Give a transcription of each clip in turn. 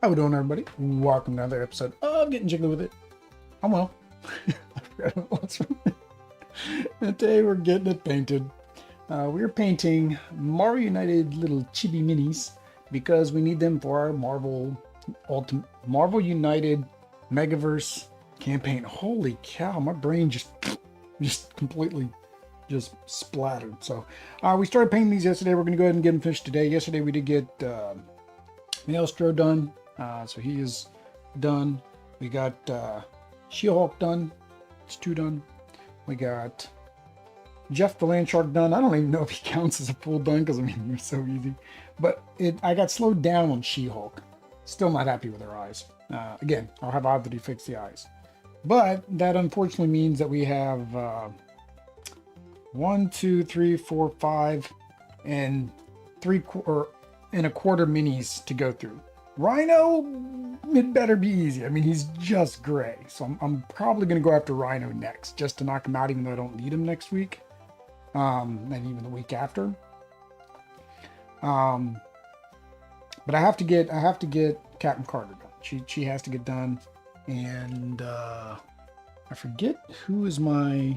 How we doing, everybody? Welcome to another episode of Getting Jiggly with It. I'm well. Today we're getting it painted. We're painting Marvel United little chibi minis because we need them for our Marvel United Megaverse campaign. Holy cow, my brain just completely just splattered. So we started painting these yesterday. We're going to go ahead and get them finished today. Yesterday we did get Maestro done. So he is done. We got She-Hulk done. It's 2 done. We got Jeff the Land Shark done. I don't even know if he counts as a full done because I mean they're so easy. But I got slowed down on She-Hulk. Still not happy with her eyes. Again, I'll have Oddity fix the eyes. But that unfortunately means that we have 1, 2, 3, 4, 5, and 3/4 and a quarter minis to go through. Rhino, it better be easy. I mean, he's just gray. So I'm probably going to go after Rhino next, just to knock him out, even though I don't need him next week. And even the week after. But I have to get Captain Carter done. She has to get done. And I forget who is my...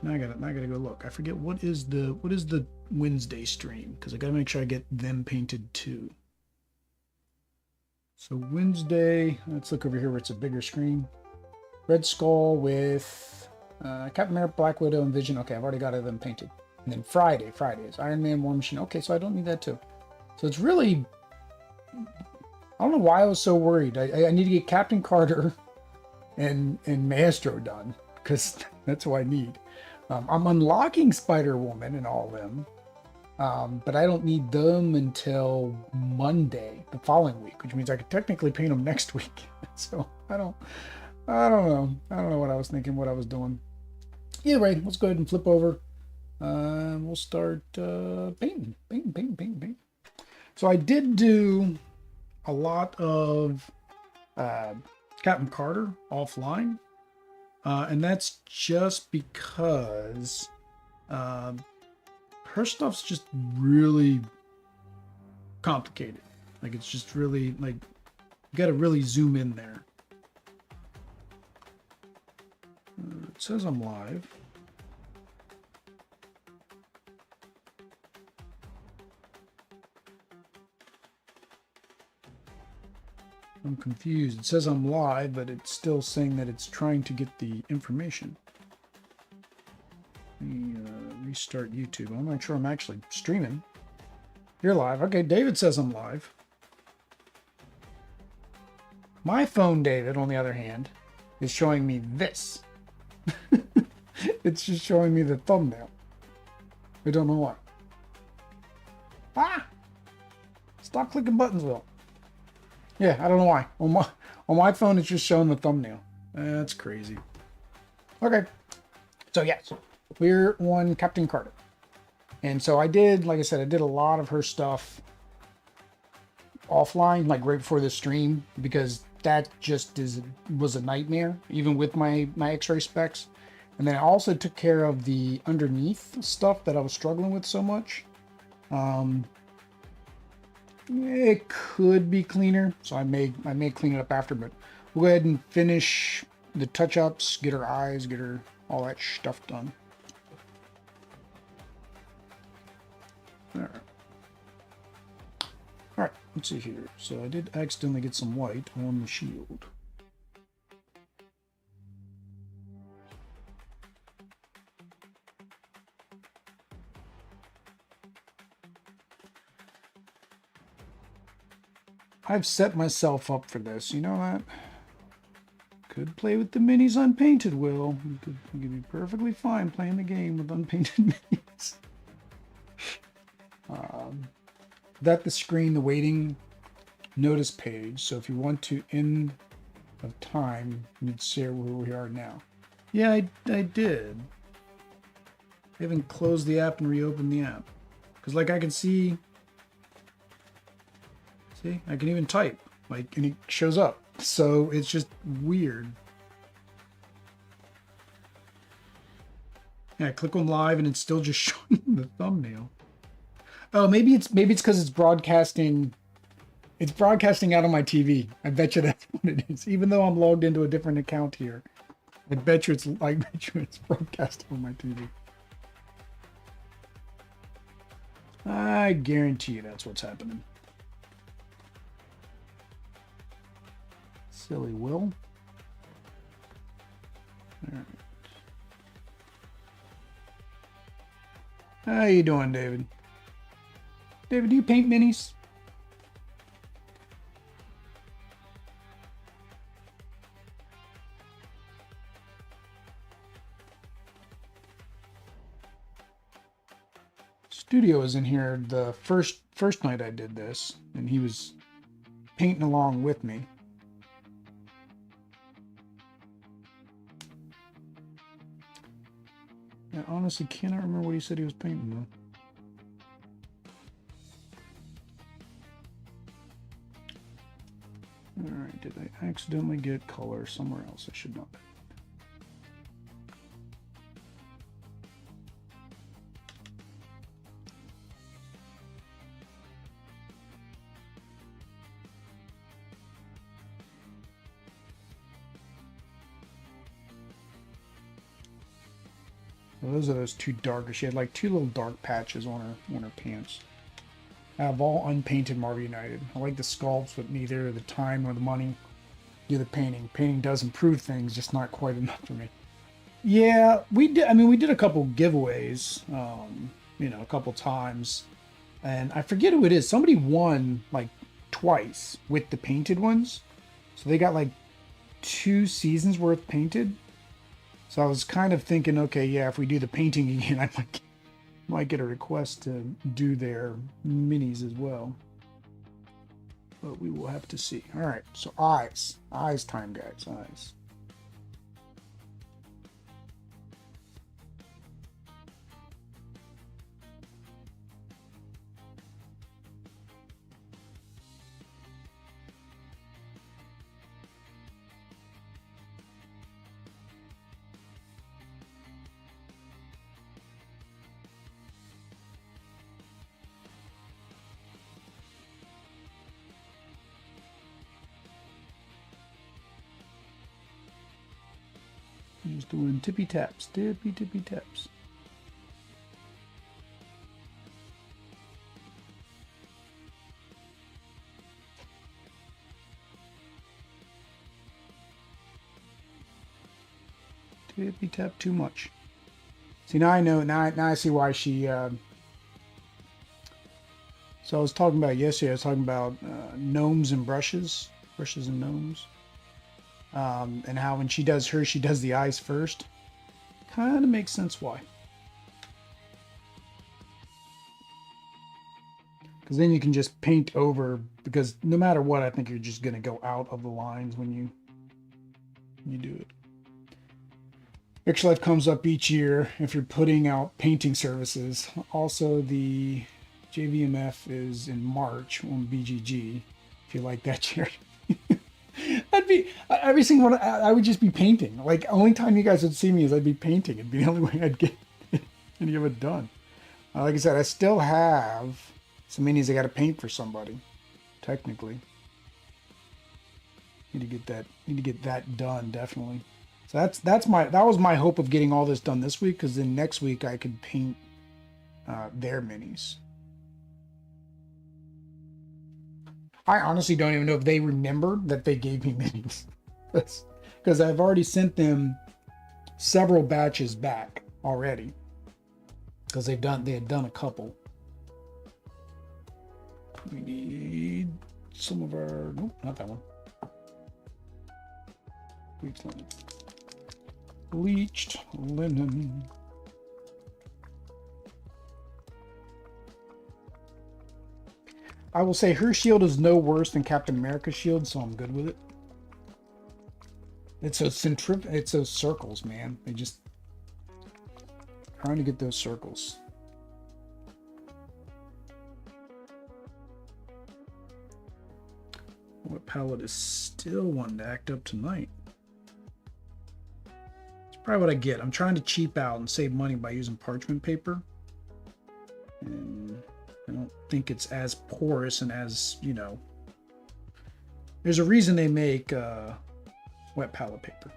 Now I gotta go look. I forget what is the Wednesday stream, because I gotta make sure I get them painted too. So Wednesday, let's look over here where it's a bigger screen. Red Skull with Captain America, Black Widow, and Vision. Okay, I've already got them painted. And then Friday is Iron Man, War Machine. Okay, so I don't need that too. So it's really, I don't know why I was so worried. I need to get Captain Carter and Maestro done, because that's what I need. I'm unlocking Spider-Woman and all of them. But I don't need them until Monday, the following week, which means I could technically paint them next week. So I don't know. I don't know what I was thinking, what I was doing. Either way, let's go ahead and flip over. We'll start painting. So I did do a lot of Captain Carter offline. And that's just because her stuff's just really complicated. Like, it's just really, like, you gotta really zoom in there. It says I'm live. I'm confused. It says I'm live, but it's still saying that it's trying to get the information. Let me restart YouTube. I'm not sure I'm actually streaming. You're live. Okay, David says I'm live. My phone, David, on the other hand, is showing me this. It's just showing me the thumbnail. I don't know why. Ah! Stop clicking buttons, Will. Yeah, I don't know why. On my phone, it's just showing the thumbnail. That's crazy. Okay. So, yes. We're on Captain Carter. And so I did, like I said, I did a lot of her stuff offline, like right before the stream, because that just was a nightmare, even with my X-ray specs. And then I also took care of the underneath stuff that I was struggling with so much. It could be cleaner, so I may clean it up after, but we'll go ahead and finish the touch-ups, get her eyes, get her all that stuff done. Alright, let's see here. So I did accidentally get some white on the shield. I've set myself up for this, you know that? Could play with the minis unpainted, Will. You could be perfectly fine playing the game with unpainted minis. That the screen, the waiting notice page. So if you want to end of time, you'd see where we are now. Yeah, I did. I haven't closed the app and reopened the app. Because like I can see... See, I can even type, like, and it shows up. So it's just weird. Yeah, I click on live and it's still just showing the thumbnail. Oh, maybe it's because it's broadcasting It's broadcasting out on my TV. I bet you that's what it is. Even though I'm logged into a different account here, I bet you it's broadcasting on my TV. I guarantee you that's what's happening. Silly Will. All right. How you doing, David? David, do you paint minis? Studio was in here the first night I did this, and he was painting along with me. I honestly cannot remember what he said he was painting though. Alright, did I accidentally get color somewhere else? I should not have. Well, those are those two darker. She had like two little dark patches on her pants. I have all unpainted Marvel United. I like the sculpts, but neither the time or the money to do the painting. Painting does improve things, just not quite enough for me. Yeah, we did. I mean, we did a couple giveaways, you know, a couple times, and I forget who it is. Somebody won like twice with the painted ones, so they got like 2 seasons worth painted. So I was kind of thinking, okay, yeah, if we do the painting again, I might get a request to do their minis as well. But we will have to see. All right, so eyes. Eyes time, guys. Eyes. Just doing tippy taps, tippy taps. Tippy tap too much. See, now I know. Now I see why she. So I was talking about yesterday. I was talking about gnomes and brushes and gnomes. And how when she does hers, she does the eyes first. Kind of makes sense why. Because then you can just paint over, because no matter what, I think you're just going to go out of the lines when you do it. Extra Life comes up each year if you're putting out painting services. Also, the JVMF is in March on BGG, if you like that charity. I'd be every single one. I would just be painting. Like, only time you guys would see me is I'd be painting. It'd be the only way I'd get any of it done. Like I said, I still have some minis I got to paint for somebody. Technically, need to get that done definitely. So that was my hope of getting all this done this week, because then next week I could paint their minis. I honestly don't even know if they remember that they gave me minis, because I've already sent them several batches back already, because they had done a couple. We need some of our, nope, not that one. Bleached linen. I will say her shield is no worse than Captain America's shield, so I'm good with it. It's those circles, man. They just trying to get those circles. What palette is still wanting to act up tonight? It's probably what I get. I'm trying to cheap out and save money by using parchment paper. And I don't think it's as porous and as, you know, There's a reason they make wet palette paper.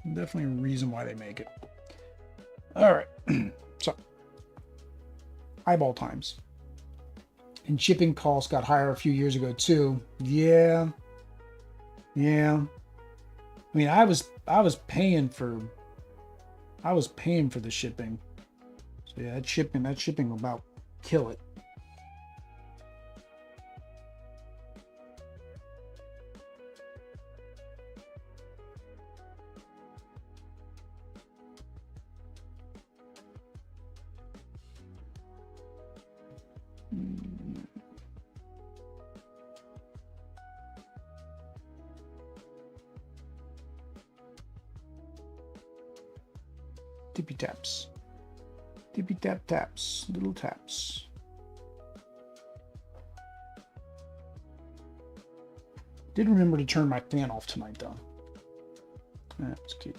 Definitely a reason why they make it. All right. So, eyeball times. And shipping costs got higher a few years ago too. Yeah. I mean, I was paying for the shipping. So yeah, that shipping will about kill it. Tippy taps. Tippy tap taps. Little taps. Did remember to turn my fan off tonight though. That's cute.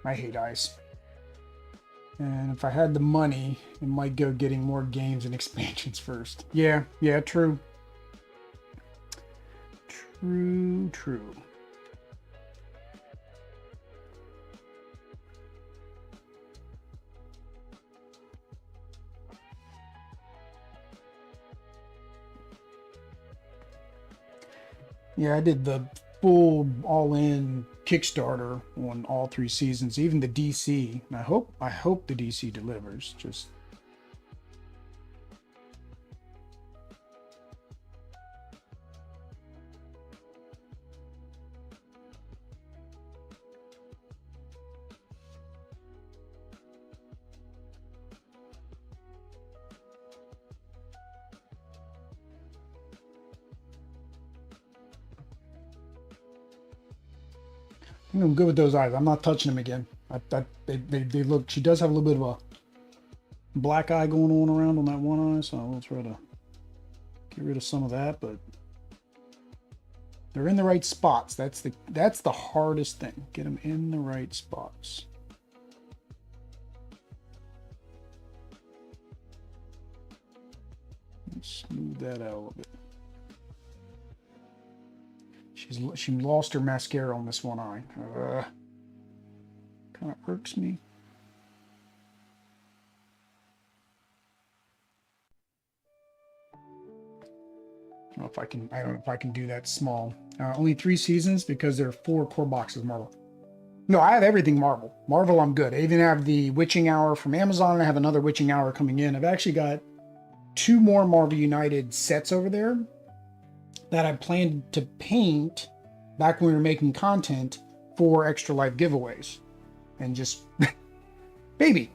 I hate ice. And if I had the money, I might go getting more games and expansions first. Yeah, true. True. Yeah, I did the full all-in Kickstarter on all 3 seasons, even the DC. And I hope the DC delivers. Just I think I'm good with those eyes. I'm not touching them again. They look. She does have a little bit of a black eye going on around on that one eye, so I'll try to get rid of some of that. But they're in the right spots. That's the hardest thing. Get them in the right spots. Let's smooth that out a little bit. She lost her mascara on this one eye. Kind of irks me. I don't know if I can do that small. Only 3 seasons because there are 4 core boxes of Marvel. No, I have everything Marvel. Marvel, I'm good. I even have the Witching Hour from Amazon. I have another Witching Hour coming in. I've actually got 2 more Marvel United sets over there that I planned to paint back when we were making content for Extra Life giveaways. And just, baby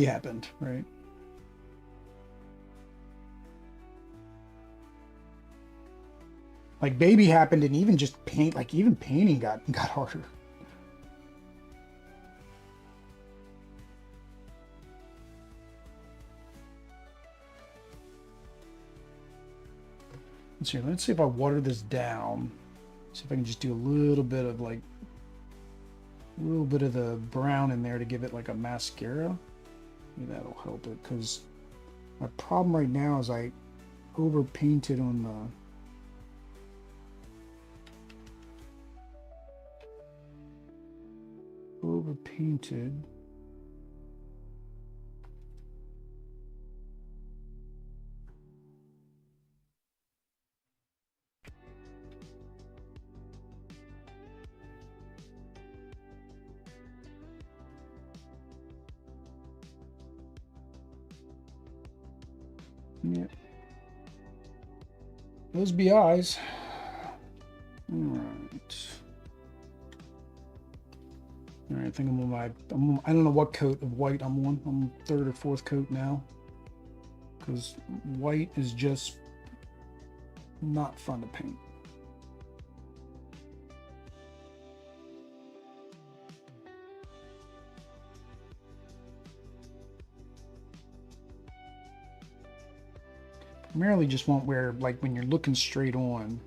happened, right? Like baby happened and even just even painting got harder. Let's see if I water this down. See if I can just do a little bit of the brown in there to give it like a mascara. Maybe that'll help it, because my problem right now is I over painted on the over painted. Yeah. Those be eyes. All right. All right, I think I'm on my, I don't know what coat of white I'm on. I'm third or fourth coat now. Because white is just not fun to paint. Primarily just want where, like, when you're looking straight on,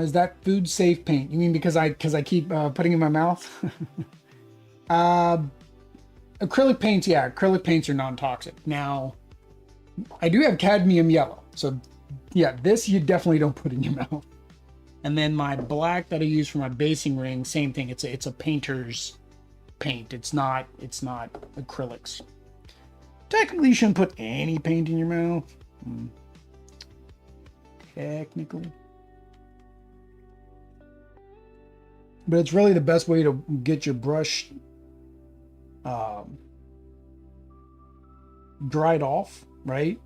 is that food safe paint? You mean because I keep putting it in my mouth? uh, acrylic paints, yeah, acrylic paints are non-toxic. Now, I do have cadmium yellow, so yeah, this you definitely don't put in your mouth. And then my black that I use for my basing ring, same thing. It's a painter's paint. It's not acrylics. Technically, you shouldn't put any paint in your mouth. Technically. But it's really the best way to get your brush dried off, right?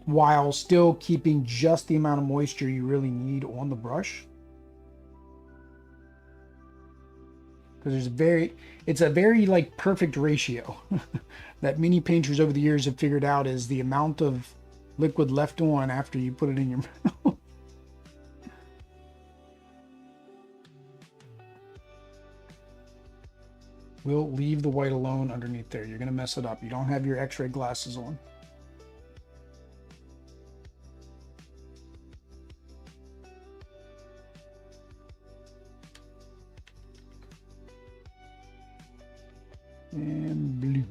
While still keeping just the amount of moisture you really need on the brush. Because it's a very like perfect ratio that many painters over the years have figured out is the amount of liquid left on after you put it in your mouth. We'll leave the white alone underneath there. You're going to mess it up. You don't have your x-ray glasses on. And blue.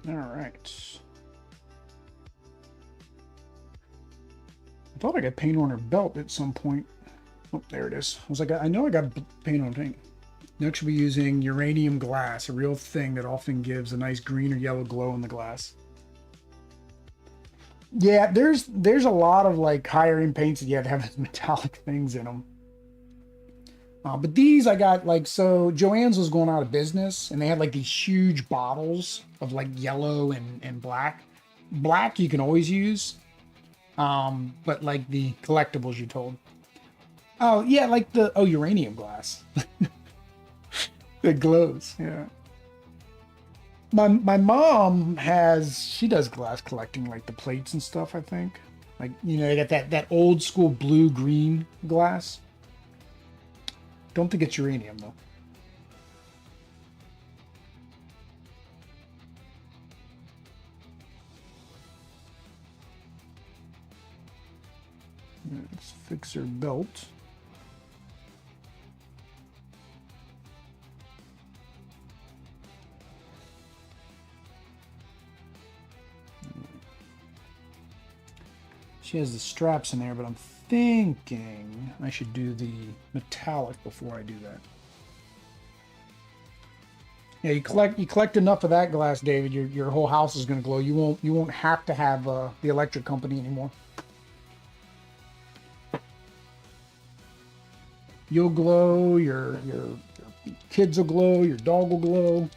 All right. I thought I got paint on her belt at some point. Oh, there it is. I was like, I know I got paint on paint. Next, we'll be using uranium glass, a real thing that often gives a nice green or yellow glow in the glass. Yeah, there's a lot of like higher end paints that you have to have metallic things in them. But these I got like, so Joann's was going out of business and they had like these huge bottles of like yellow and black. Black you can always use, but like the collectibles you told. Oh yeah, like the uranium glass. It glows, yeah. My mom she does glass collecting, like the plates and stuff, I think. Like, you know, they got that old school blue green glass. Don't think it's uranium though. Let's fix her belt. She has the straps in there, but I'm thinking I should do the metallic before I do that. Yeah, you collect enough of that glass, David. Your whole house is going to glow. You won't have to have the electric company anymore. You'll glow. Your kids will glow. Your dog will glow.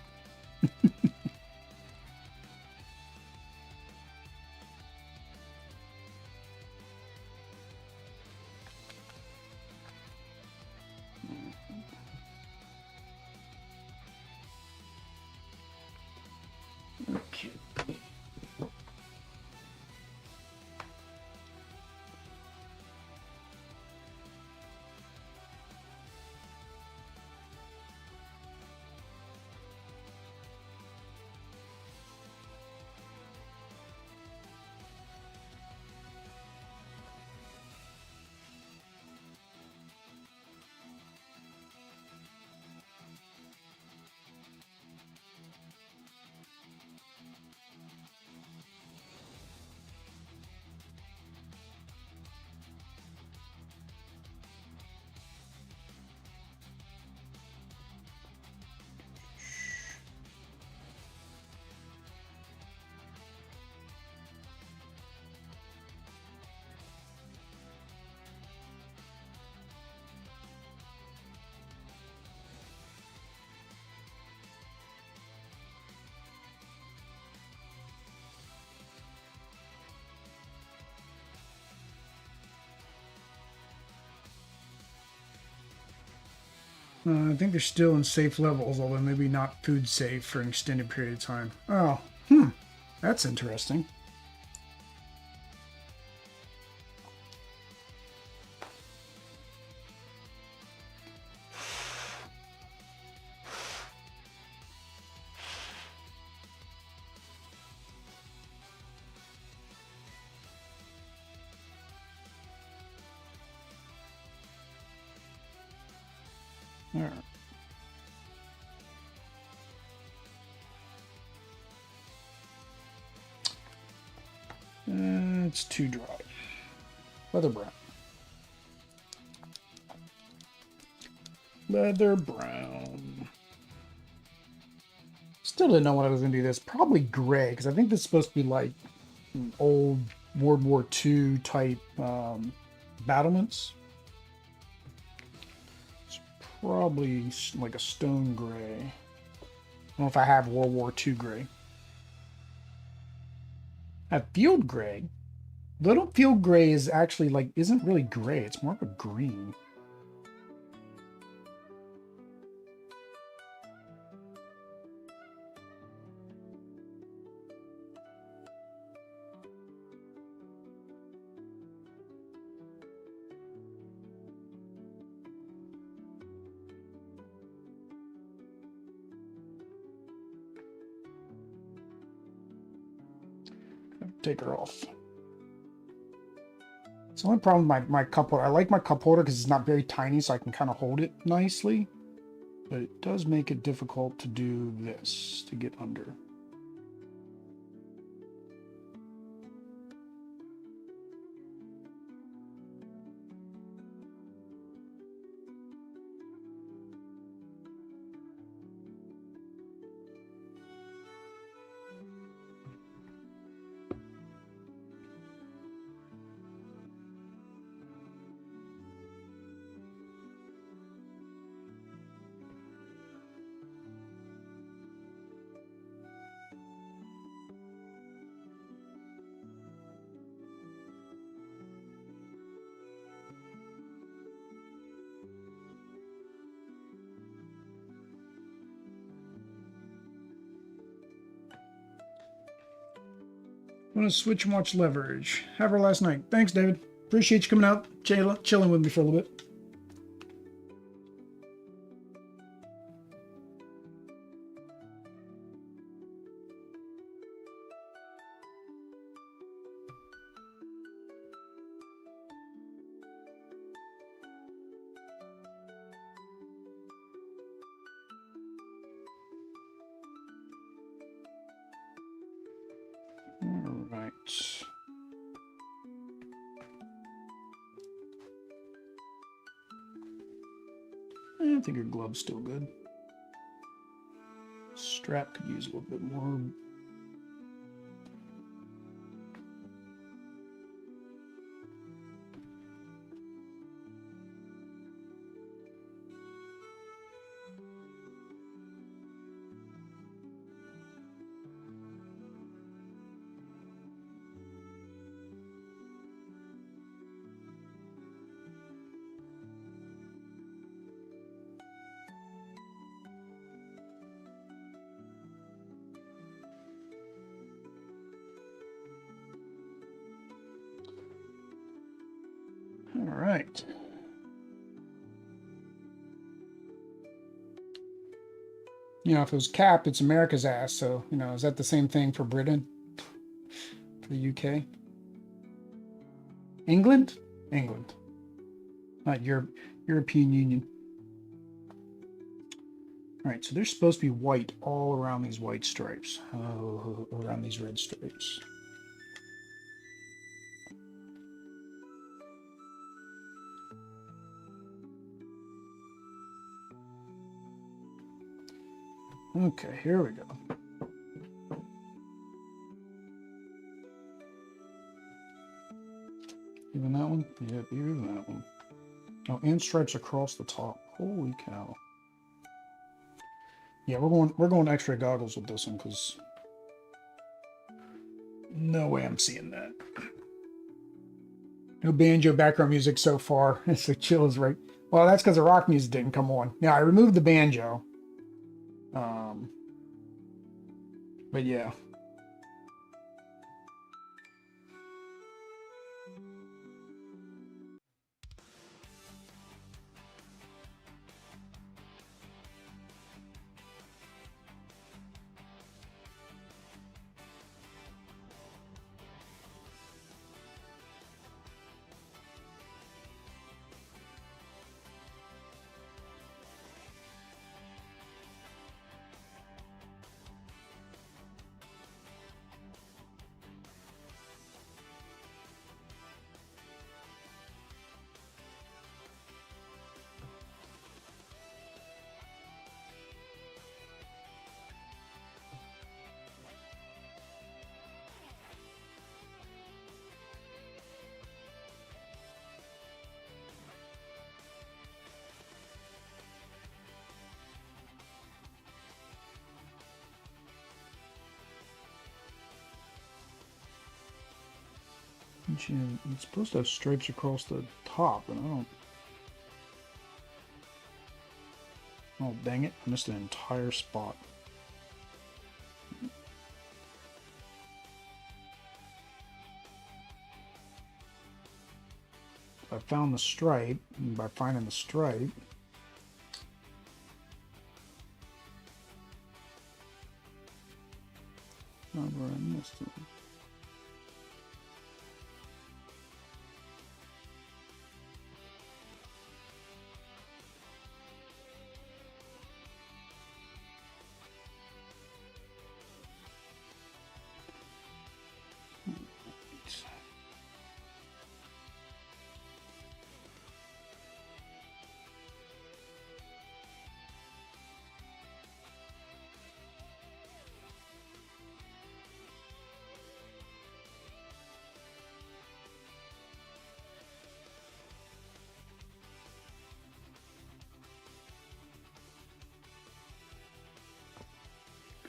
Okay. I think they're still in safe levels, although maybe not food safe for an extended period of time. Oh, that's interesting. All right. It's too dry. Leather brown. Leather brown. Still didn't know what I was going to do this. Probably gray, because I think this is supposed to be like old World War II type battlements. It's probably like a stone gray. I don't know if I have World War II gray. I have field gray. Little field gray is actually like, isn't really gray. It's more of a green. Take her off. It's the only problem with my cup holder. I like my cup holder because it's not very tiny, so I can kind of hold it nicely. But it does make it difficult to do this, to get under. I'm going to switch and watch Leverage. Have her last night. Thanks, David. Appreciate you coming out, chilling with me for a little bit. All right. I think her glove's still good. Strap could use a little bit more. All right. You know, if it was Cap, it's America's ass. So, you know, is that the same thing for Britain? For the UK? England? England. Not European Union. All right, so they're supposed to be white all around these white stripes. Oh, around these red stripes. Okay, here we go. Even that one? Yep, even that one. Oh, and stripes across the top. Holy cow. Yeah, we're going extra goggles with this one because no way I'm seeing that. No banjo background music so far. It's the chill is right Well, that's because the rock music didn't come on. Now, I removed the banjo. Um, but yeah. It's supposed to have stripes across the top, and I don't... Oh, dang it. I missed an entire spot. I found the stripe, and by finding the stripe... Oh, where I missed it.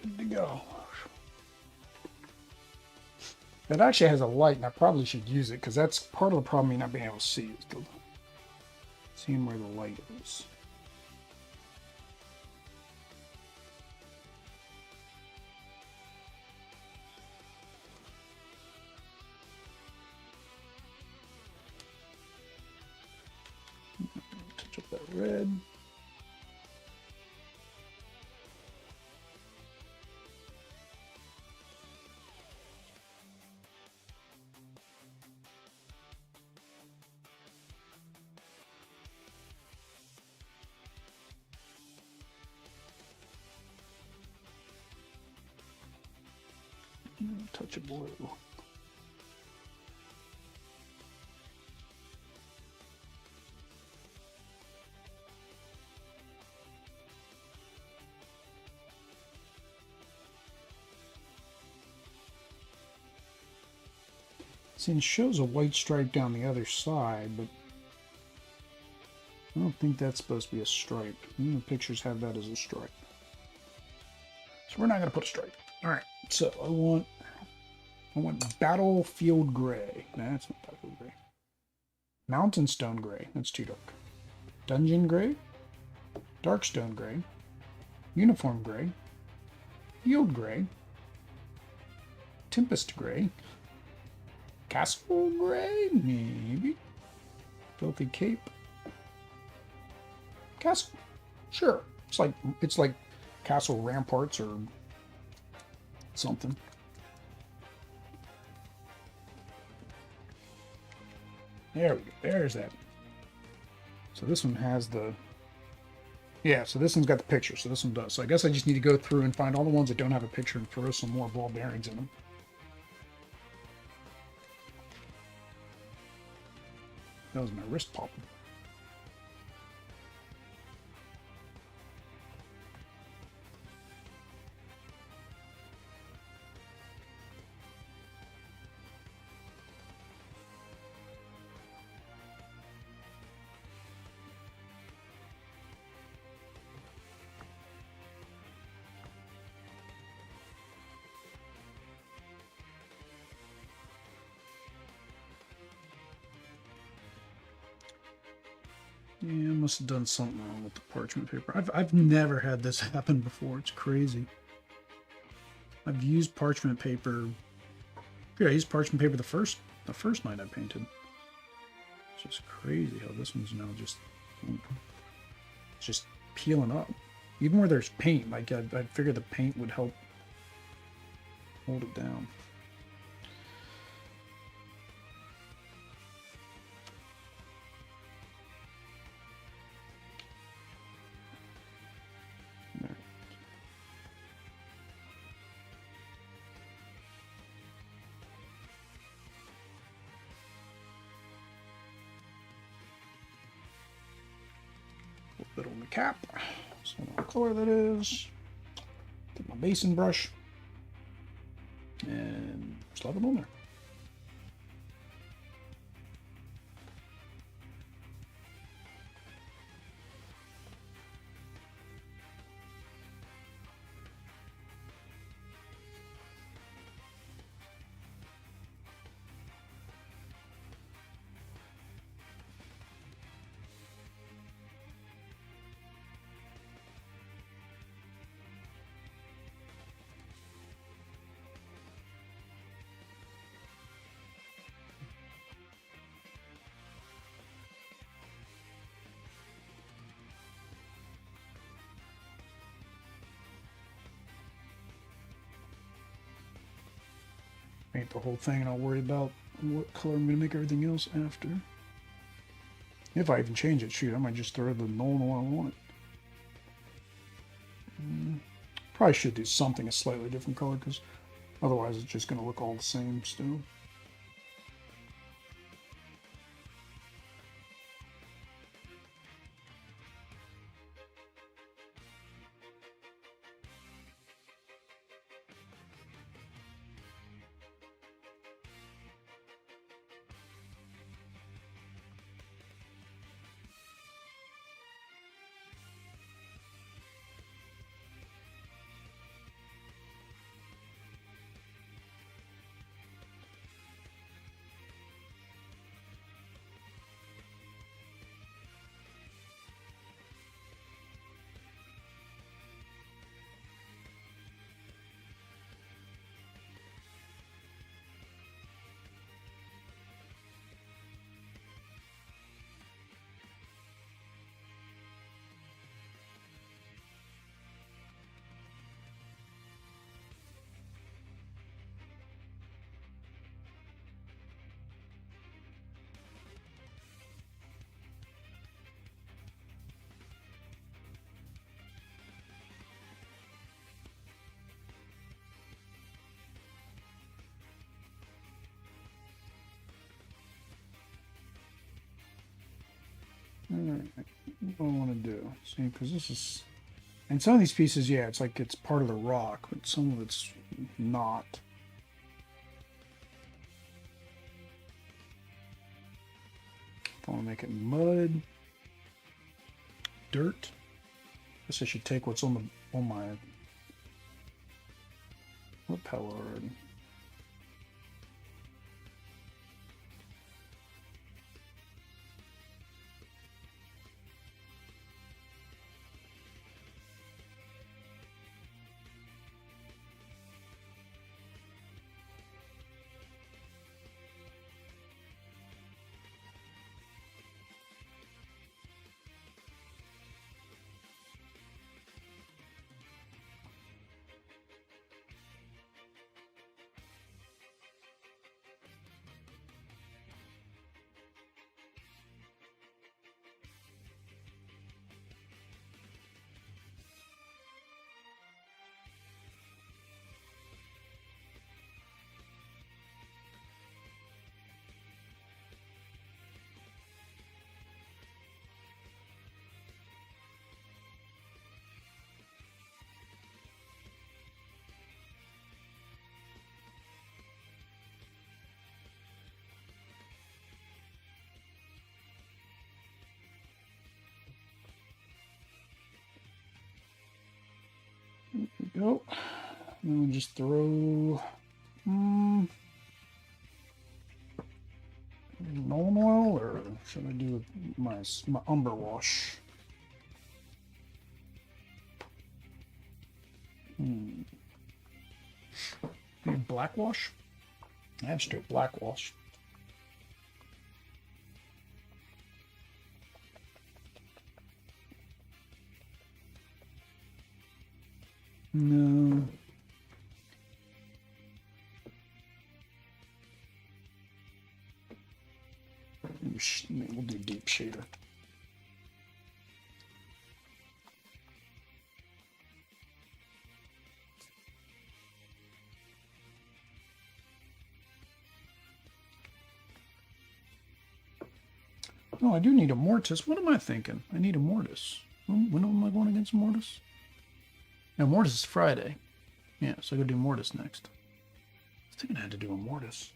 Good to go. It actually has a light, and I probably should use it, because that's part of the problem me not being able to see, is the, seeing where the light is. Touch up that red. Touch of blue. See, it shows a white stripe down the other side, but I don't think that's supposed to be a stripe. The pictures have that as a stripe. So we're not going to put a stripe. All right, so I want Battlefield Gray. Nah, that's not Battlefield Gray. Mountain Stone Gray. That's too dark. Dungeon Gray. Darkstone Gray. Uniform Gray. Field Gray. Tempest Gray. Castle Gray? Maybe. Filthy Cape. Castle. Sure. It's like Castle Ramparts or something. There we go. There's that. So this one has the... Yeah, so this one's got the picture, so this one does. So I guess I just need to go through and find all the ones that don't have a picture and throw some more ball bearings in them. That was my wrist popping. Yeah, I must have done something wrong with the parchment paper. I've never had this happen before. It's crazy. I've used parchment paper. Yeah, I used parchment paper the first night I painted. It's just crazy how this one's now just peeling up. Even where there's paint, like I figured the paint would help hold it down. A bit on the cap, so I know what color that is. Take my basin brush and slap it on there. Paint the whole thing and I'll worry about what color I'm going to make everything else after. If I even change it, shoot, I might just throw the normal one I want it. Probably should do something a slightly different color because otherwise it's just going to look all the same still. Alright, what do I want to do? See, because this is... And some of these pieces, yeah, it's like it's part of the rock, but some of it's not. If I want to make it mud, dirt, I guess I should take what's on my what palette already. There we go. And we'll just throw normal oil or should I do with my umber wash? Maybe black wash? I have straight black wash. No. We'll do deep shader. Oh, I do need Immortus. What am I thinking? I need Immortus. When am I going against Immortus? No, Immortus is Friday. Yeah, so I gotta do Immortus next. I was thinking I had to do Immortus.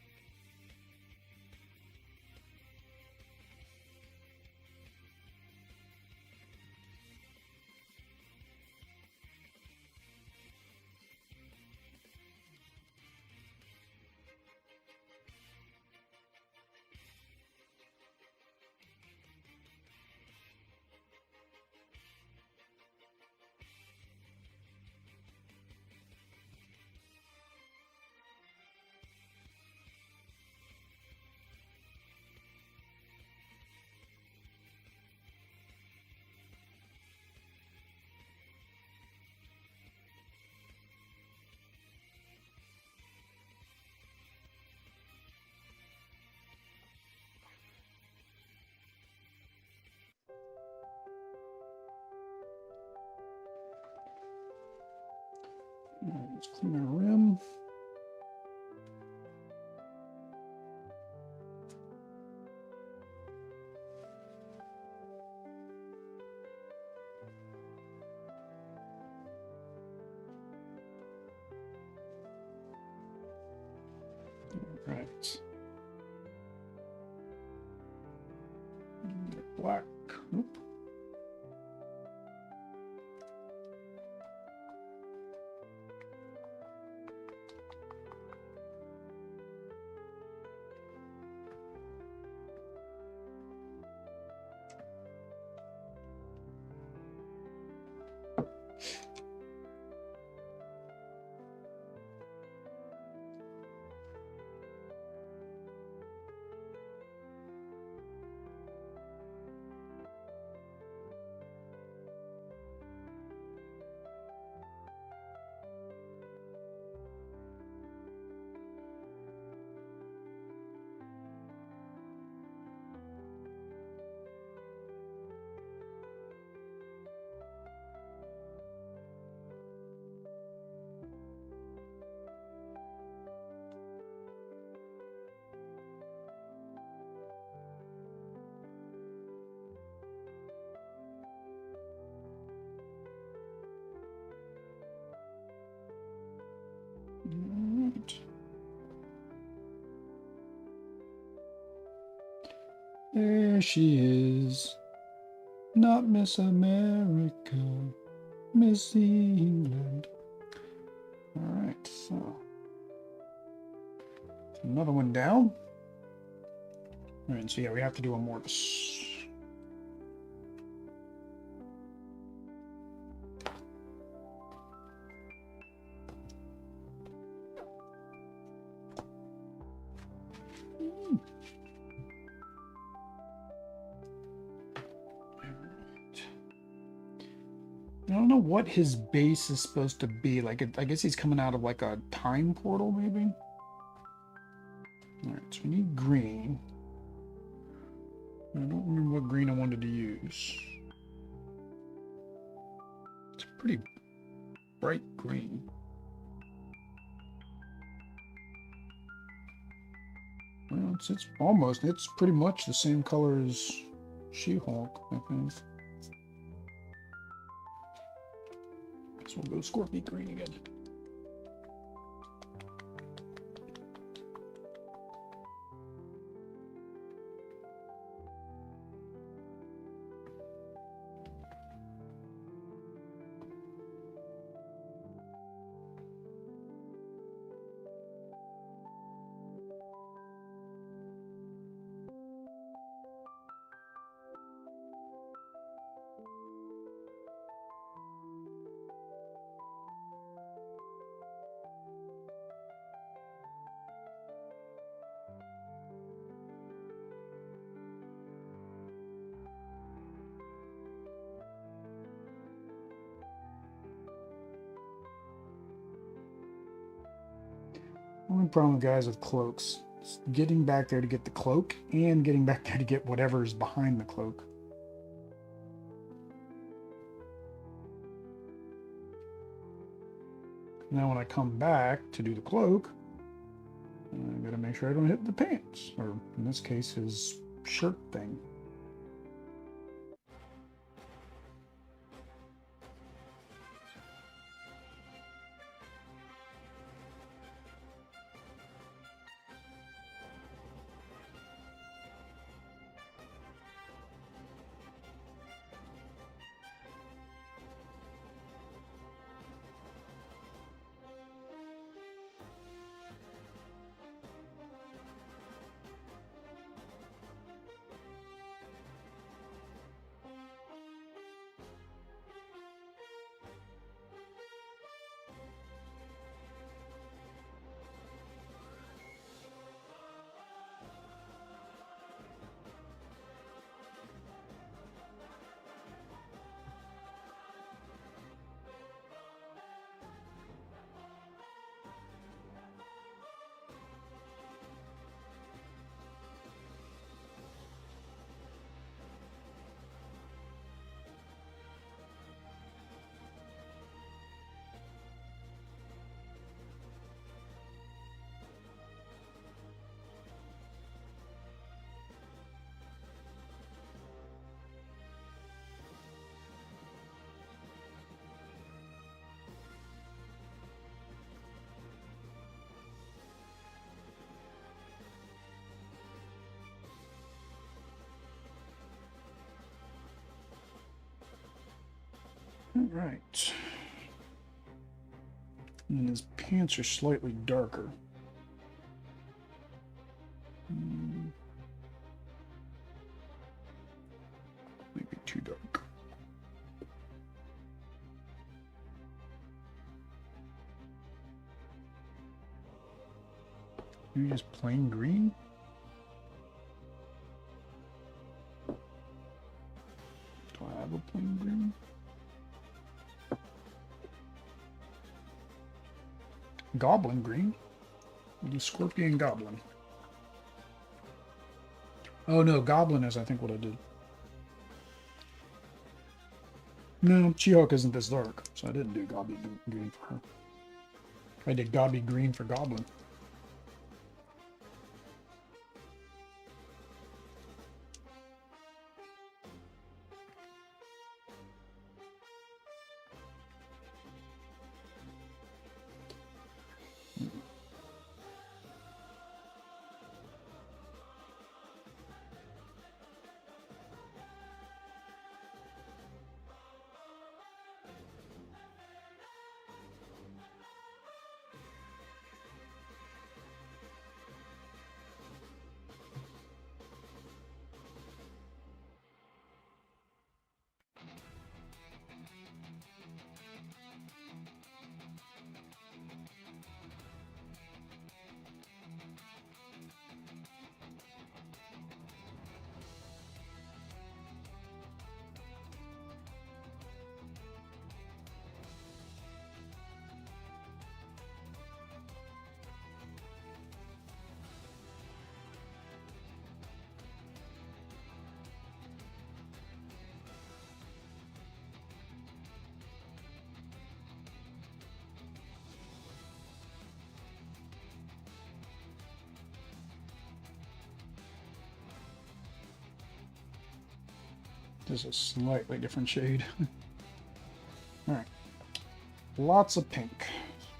All right, let's clean our rim. All right. Black. Nope. Alright. There she is. Not Miss America, Miss England. Alright, so another one down. Alright, so yeah, we have to do Immortus. I don't know what his base is supposed to be. Like, I guess he's coming out of like a time portal, maybe? Alright, so we need green. I don't remember what green I wanted to use. It's pretty bright green. Well, it's pretty much the same color as She-Hulk, I think. So we'll go Scorpion green again. only problem with guys with cloaks is getting back there to get the cloak and getting back there to get whatever's behind the cloak. Now when I come back to do the cloak, I gotta make sure I don't hit the pants, or in this case, his shirt thing. All right. And his pants are slightly darker. Maybe too dark. Maybe just plain green? Do I have a plain green? Goblin green? The Scorpion Goblin. Oh no, Goblin is I think what I did. No, She-Hulk isn't this dark, so I didn't do Gobby green for her. I did Gobby green for Goblin. This is a slightly different shade. Alright. Lots of pink.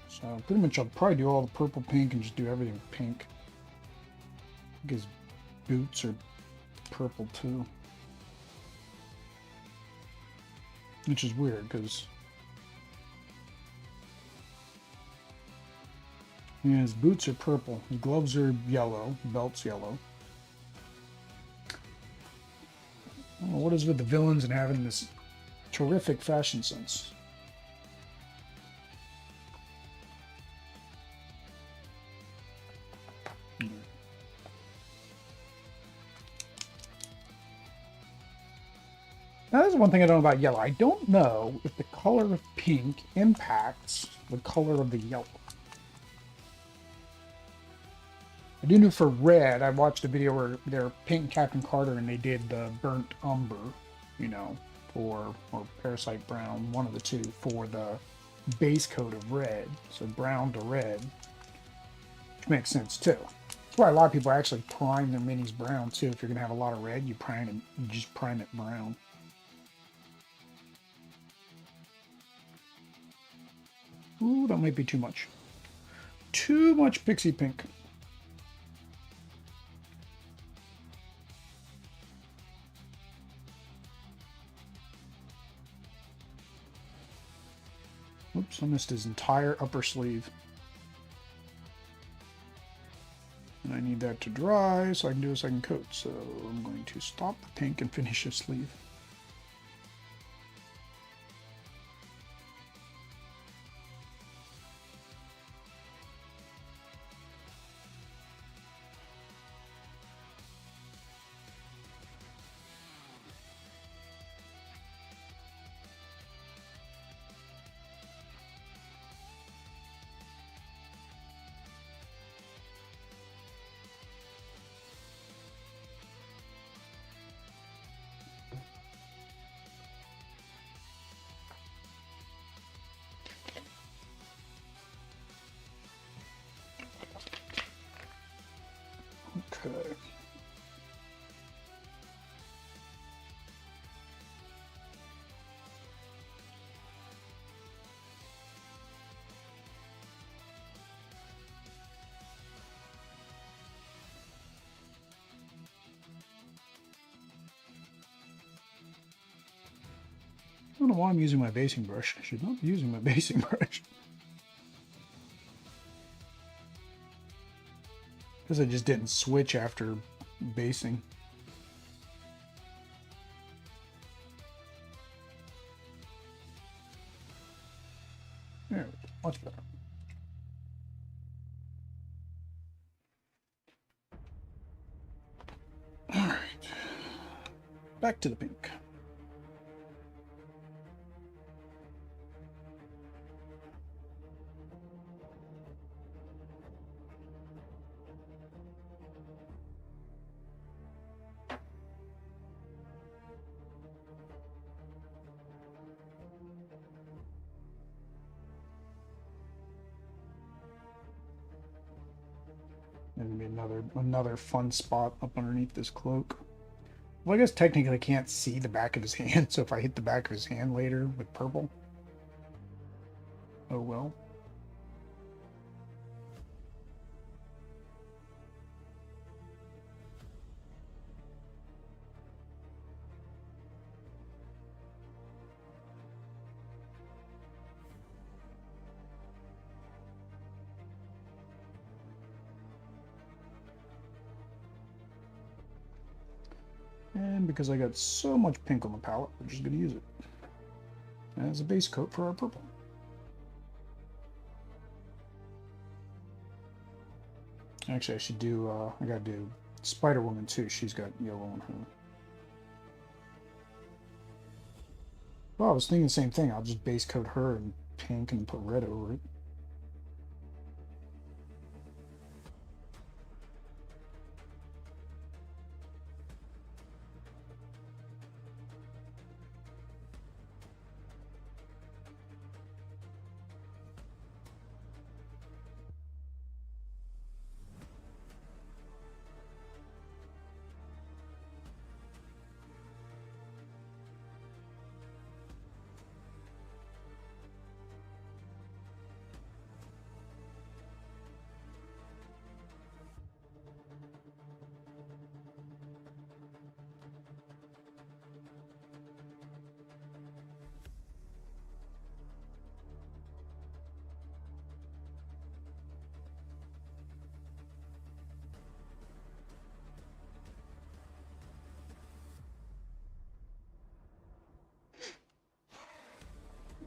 So pretty much I'll probably do all the purple pink and just do everything pink. I think his boots are purple too. Which is weird because yeah, his boots are purple, his gloves are yellow, belt's yellow. I don't know what is with the villains and having this terrific fashion sense. Now, that's one thing I don't know about yellow. I don't know if the color of pink impacts the color of the yellow. I do know for red, I watched a video where they're painting Captain Carter and they did the burnt umber, you know, or parasite brown, one of the two, for the base coat of red. So brown to red, which makes sense too. That's why a lot of people actually prime their minis brown too. If you're gonna have a lot of red, you prime it, you just prime it brown. Ooh, that might be too much. Too much pixie pink. Oops, I missed his entire upper sleeve. And I need that to dry so I can do a second coat. So I'm going to stop the pink and finish his sleeve. Okay. I don't know why I'm using my basing brush. I should not be using my basing brush. Because I just didn't switch after basing. There we go. Much better. Alright. Back to the pink. And be another fun spot up underneath this cloak. Well, I guess technically I can't see the back of his hand, so if I hit the back of his hand later with purple, oh well. And because I got so much pink on the palette, we're just going to use it as a base coat for our purple. Actually, I should do, I got to do Spider-Woman too. She's got yellow on her. Well, I was thinking the same thing. I'll just base coat her in pink and put red over it.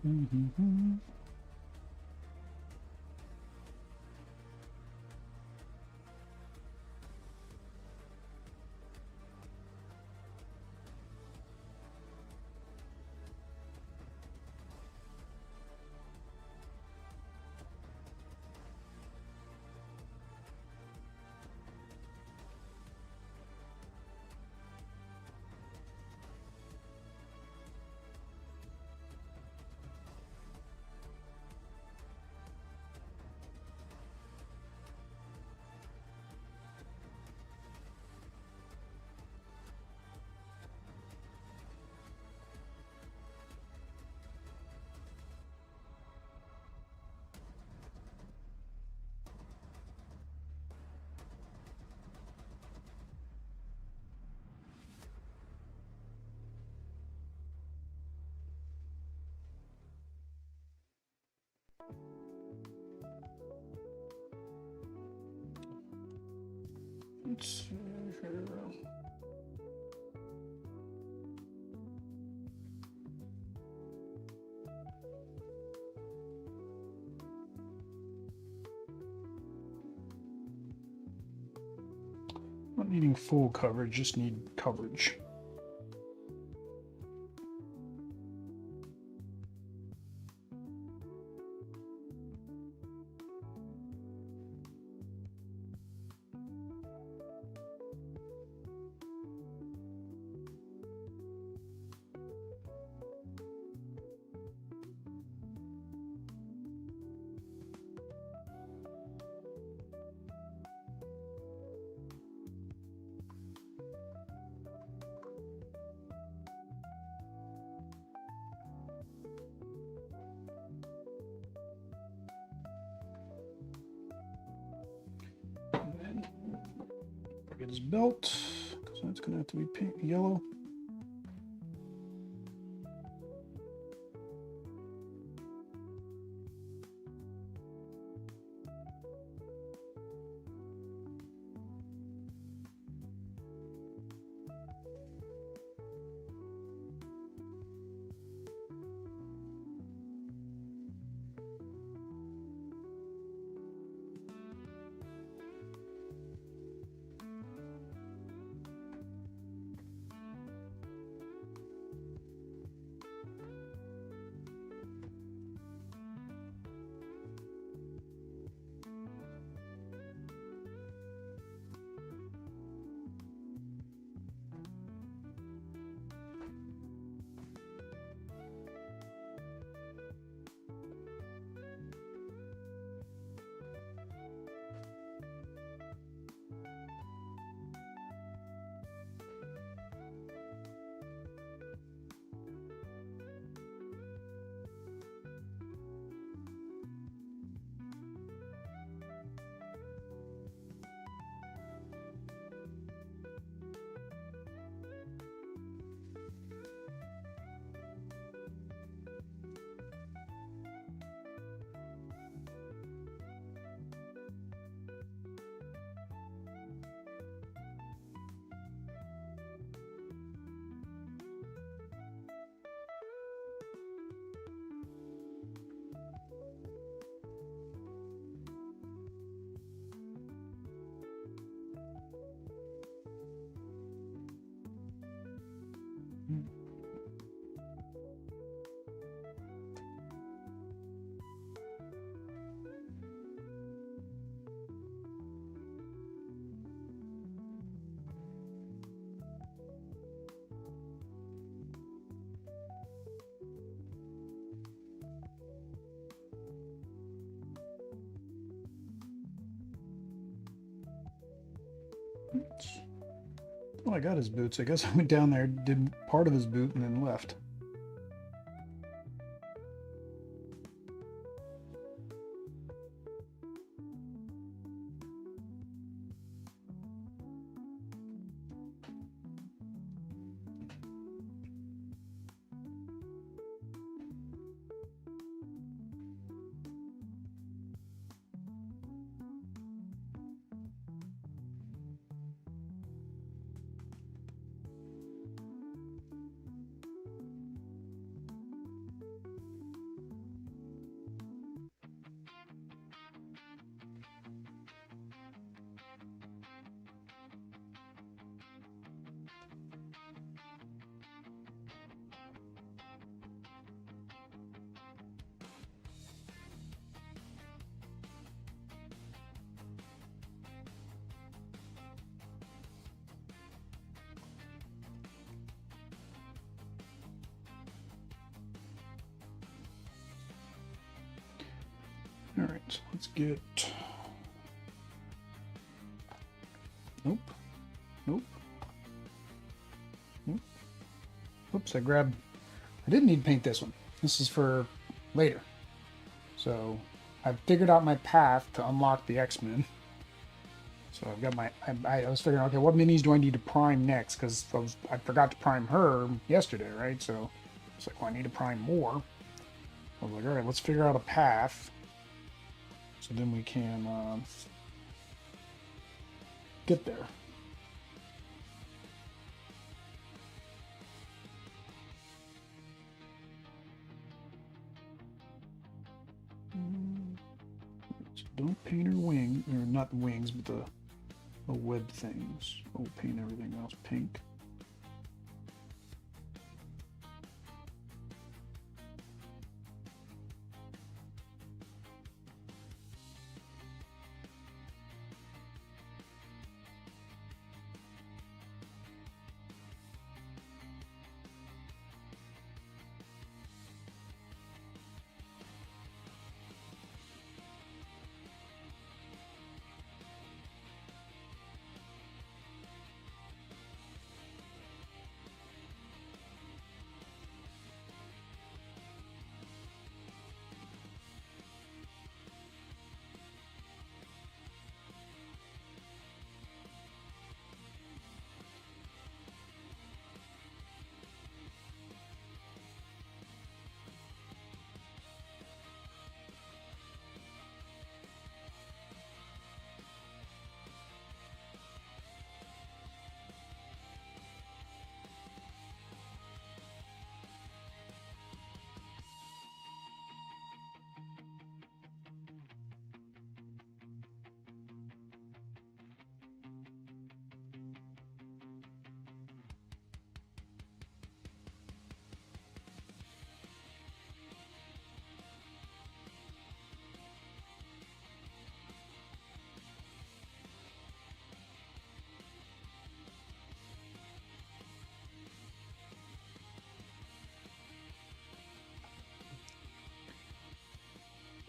Mm-hmm. Let's see here. Not needing full coverage, just need coverage. Get his belt, because that's going to have to be pink, yellow. Well, I got his boots. I guess I went down there, did part of his boot, and then left. All right, let's get. Nope. Nope. Nope. Oops, I grabbed. I didn't need to paint this one. This is for later. So I've figured out my path to unlock the X-Men. So I've got my. I was figuring, okay, what minis do I need to prime next? Because I forgot to prime her yesterday, right? So it's like, well, I need to prime more. I was like, all right, let's figure out a path. So then we can get there. So don't paint her wing, or not the wings, but the web things. We'll paint everything else pink.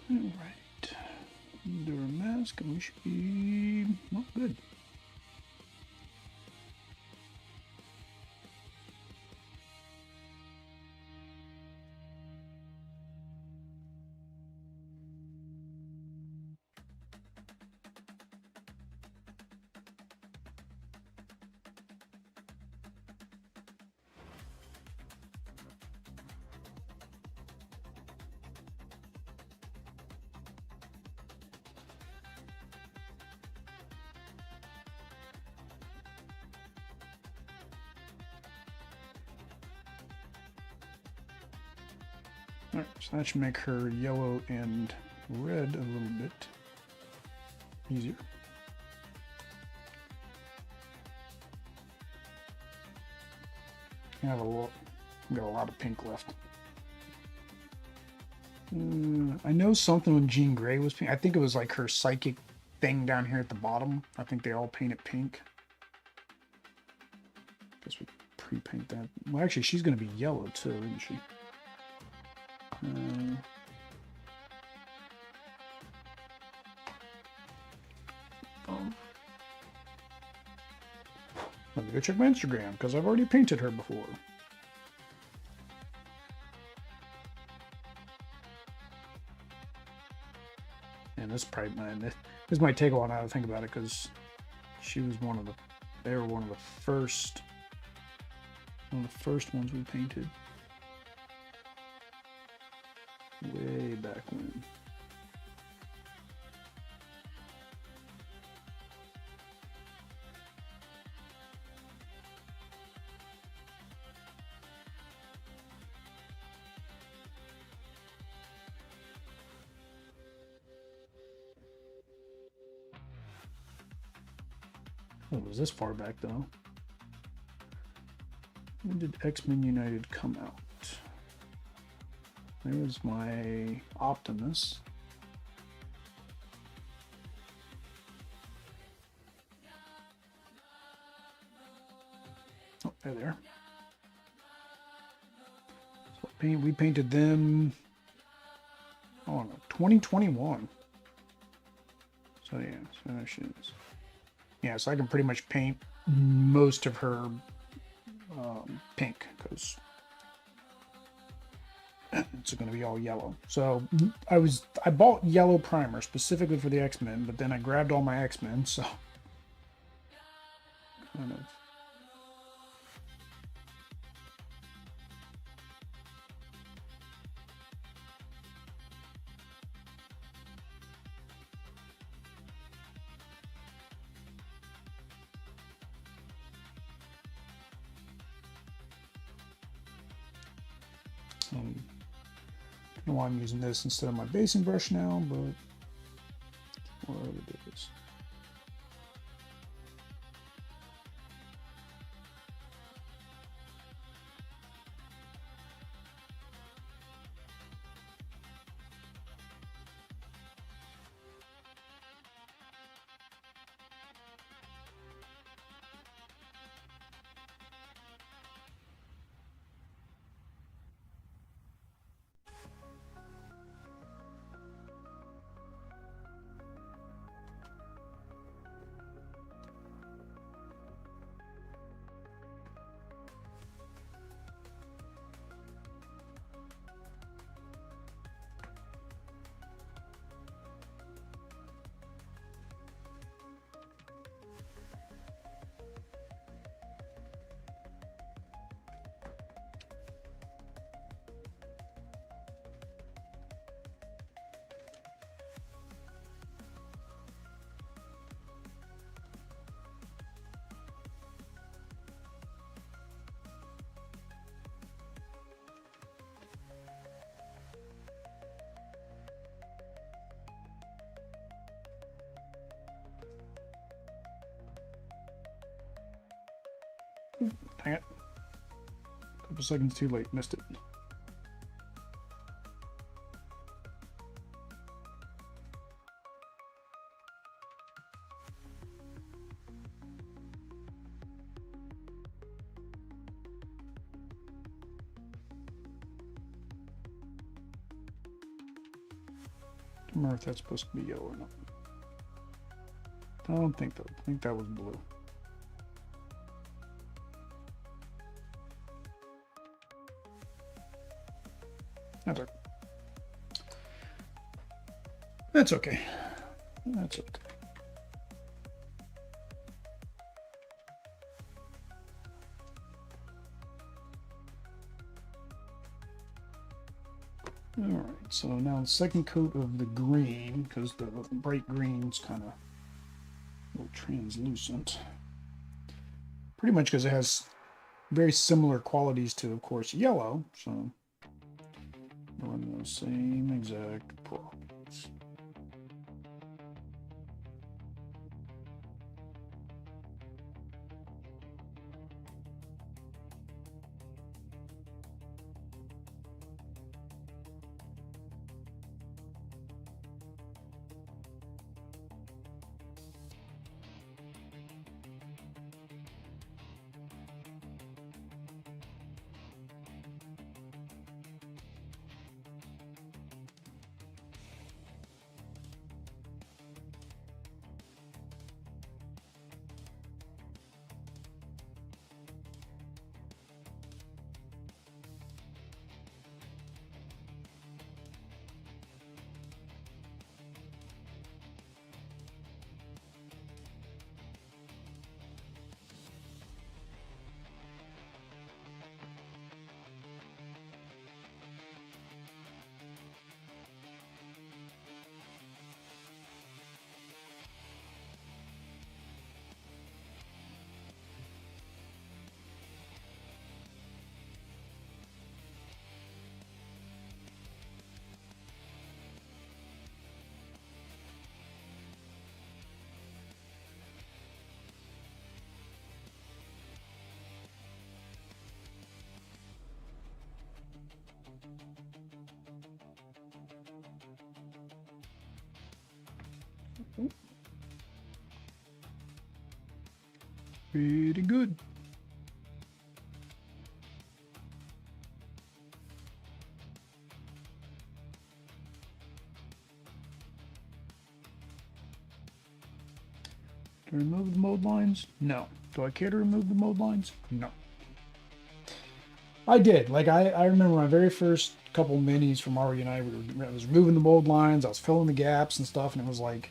All right, do our mask, and we should be well, good. All right, so that should make her yellow and red a little bit easier. I have got a lot of pink left. I know something when Jean Grey was pink. I think it was like her psychic thing down here at the bottom. I think they all paint it pink. Guess we pre-paint that. Well, actually, she's going to be yellow too, isn't she? Let me go check my Instagram because I've already painted her before. And this probably this might take a while now to think about it because she was they were one of the first ones we painted way back when. Oh, it was this far back though. When did X-Men United come out? There's my Optimus. Oh, there. So we painted them. Oh no, 2021. So yeah, so there she is. Yeah, so I can pretty much paint most of her pink because it's going to be all yellow. So I bought yellow primer specifically for the X-Men, but then I grabbed all my X-Men, so kind of. I don't know why I'm using this instead of my basing brush now, but Whatever it is. Dang it. A couple seconds too late, missed it. I don't remember if that's supposed to be yellow or not. I don't think that. I think that was blue. That's okay. That's okay. That's okay. All right, so now the second coat of the green, because the bright green's kind of a little translucent. Pretty much because it has very similar qualities to, of course, yellow, so run the same exact problems. Pretty good. To remove the mode lines? No. Do I care to remove the mode lines? No. I did. Like, I remember my very first couple minis from Mario United, I was removing the mold lines, I was filling the gaps and stuff, and it was like,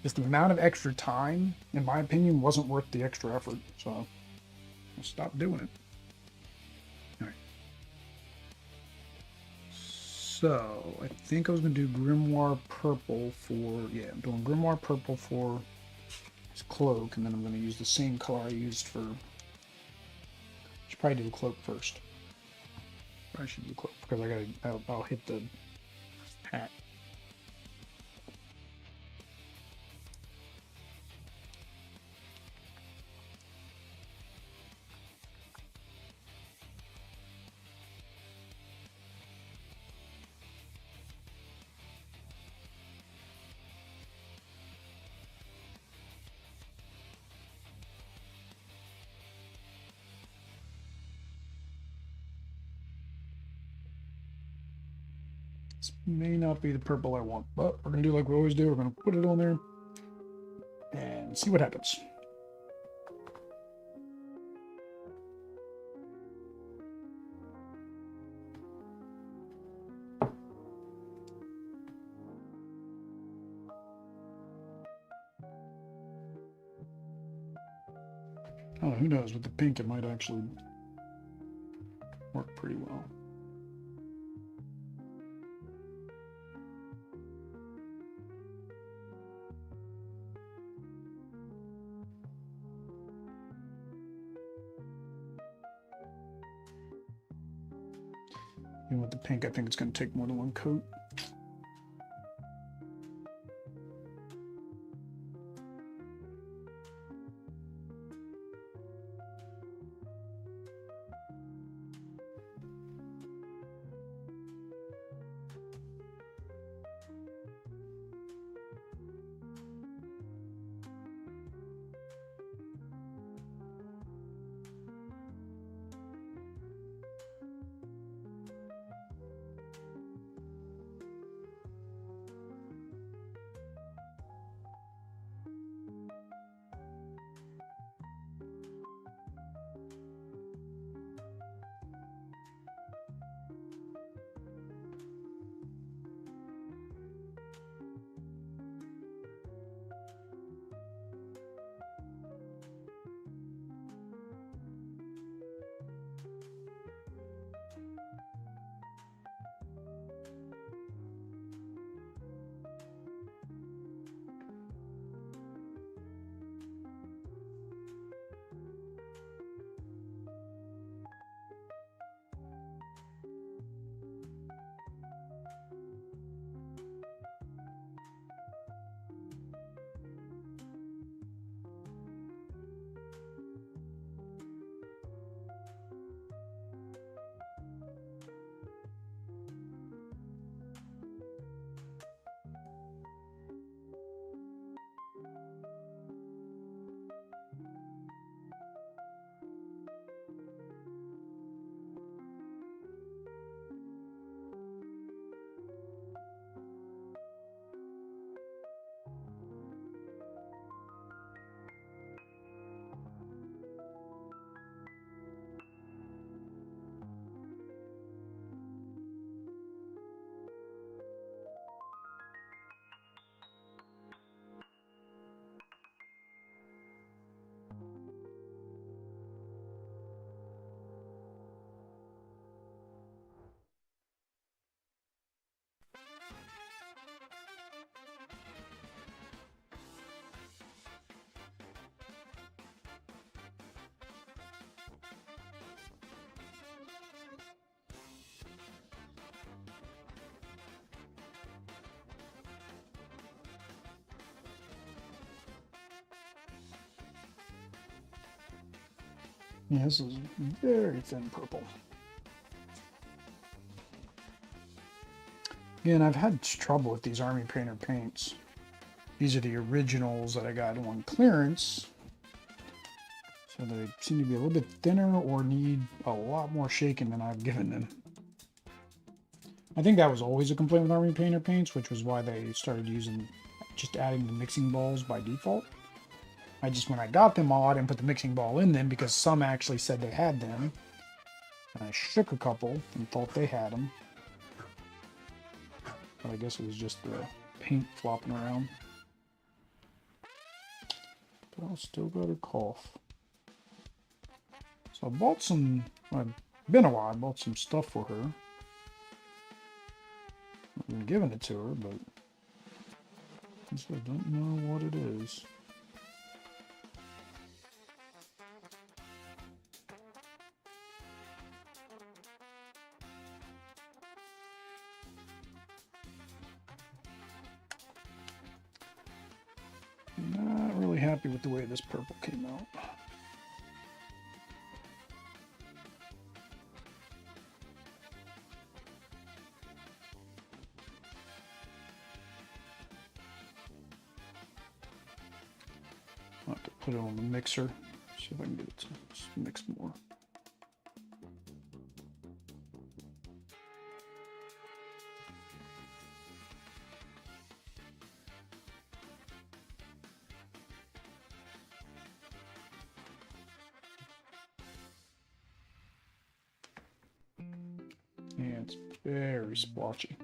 just the amount of extra time, in my opinion, wasn't worth the extra effort. So, I stopped doing it. Alright. So, I think I was going to do Grimoire Purple for, yeah, I'm doing Grimoire Purple for his cloak, and then I'm going to use the same color I used for, should probably do the cloak first. I should do the cloak, because I'll hit the hat. This may not be the purple I want, but we're going to do like we always do. We're going to put it on there and see what happens. Oh, who knows? With the pink, it might actually work pretty well. And with the pink, I think it's going to take more than one coat. Yeah, this is very thin purple. Again, I've had trouble with these Army Painter paints. These are the originals that I got on clearance. So they seem to be a little bit thinner or need a lot more shaking than I've given them. I think that was always a complaint with Army Painter paints, which was why they started using, just adding the mixing balls by default. When I got them all, I didn't put the mixing ball in them because some actually said they had them. And I shook a couple and thought they had them. But I guess it was just the paint flopping around. But I still got a cough. So I bought some, well, it's been a while, I bought some stuff for her. I've been giving it to her, but I still don't know what it is. Not really happy with the way this purple came out. I'll have to put it on the mixer, see if I can get it to mix more. it's very splotchy.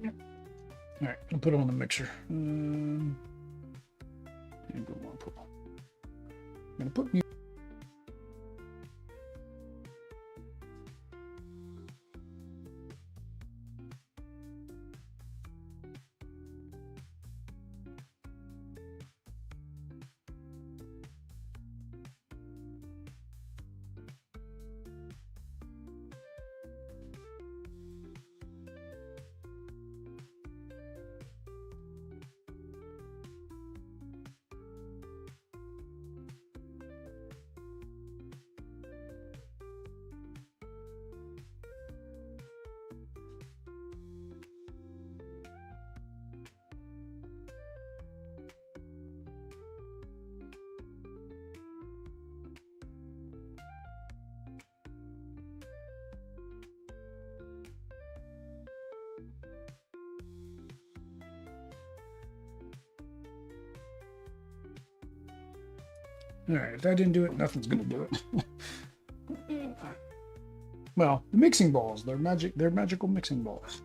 All right, I'll put it on the mixer. And go more purple. I'm gonna put mu. All right, if that didn't do it, nothing's gonna do it. Well, the mixing balls, they're magical mixing balls.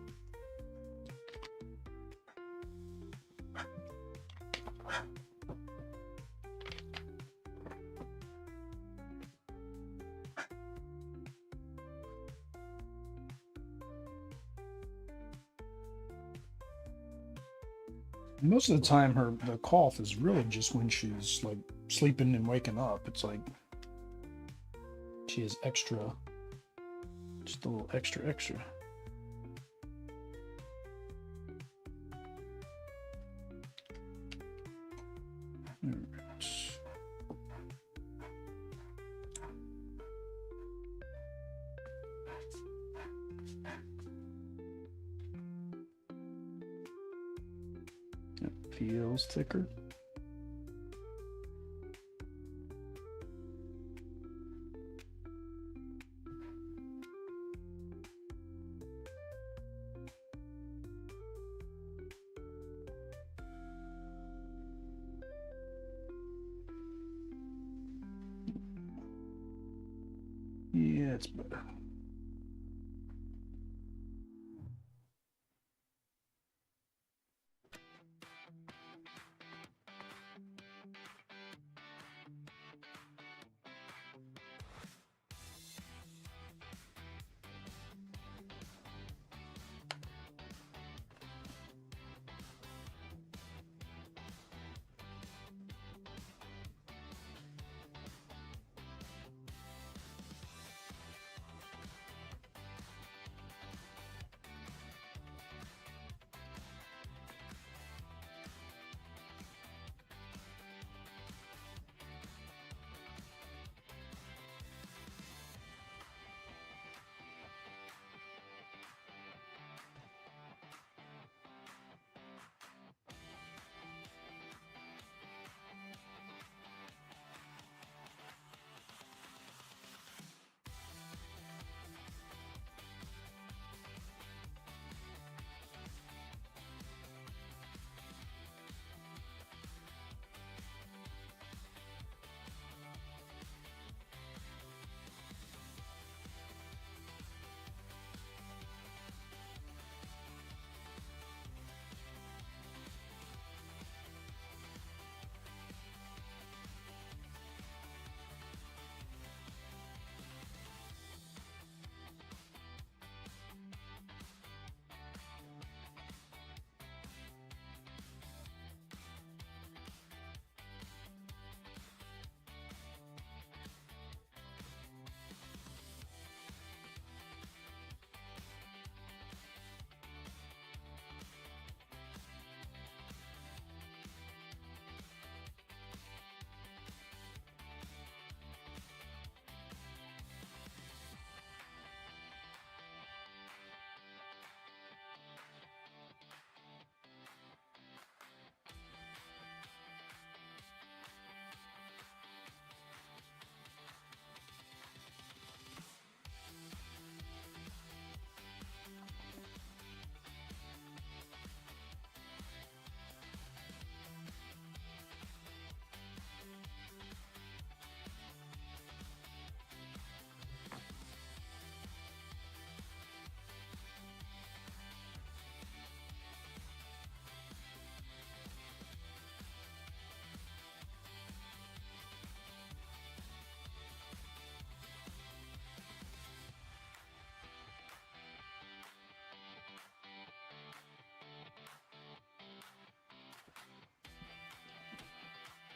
Most of the time, the cough is really just when she's like sleeping and waking up. It's like she is extra, just a little extra. All right. It feels thicker. Yeah, it's better.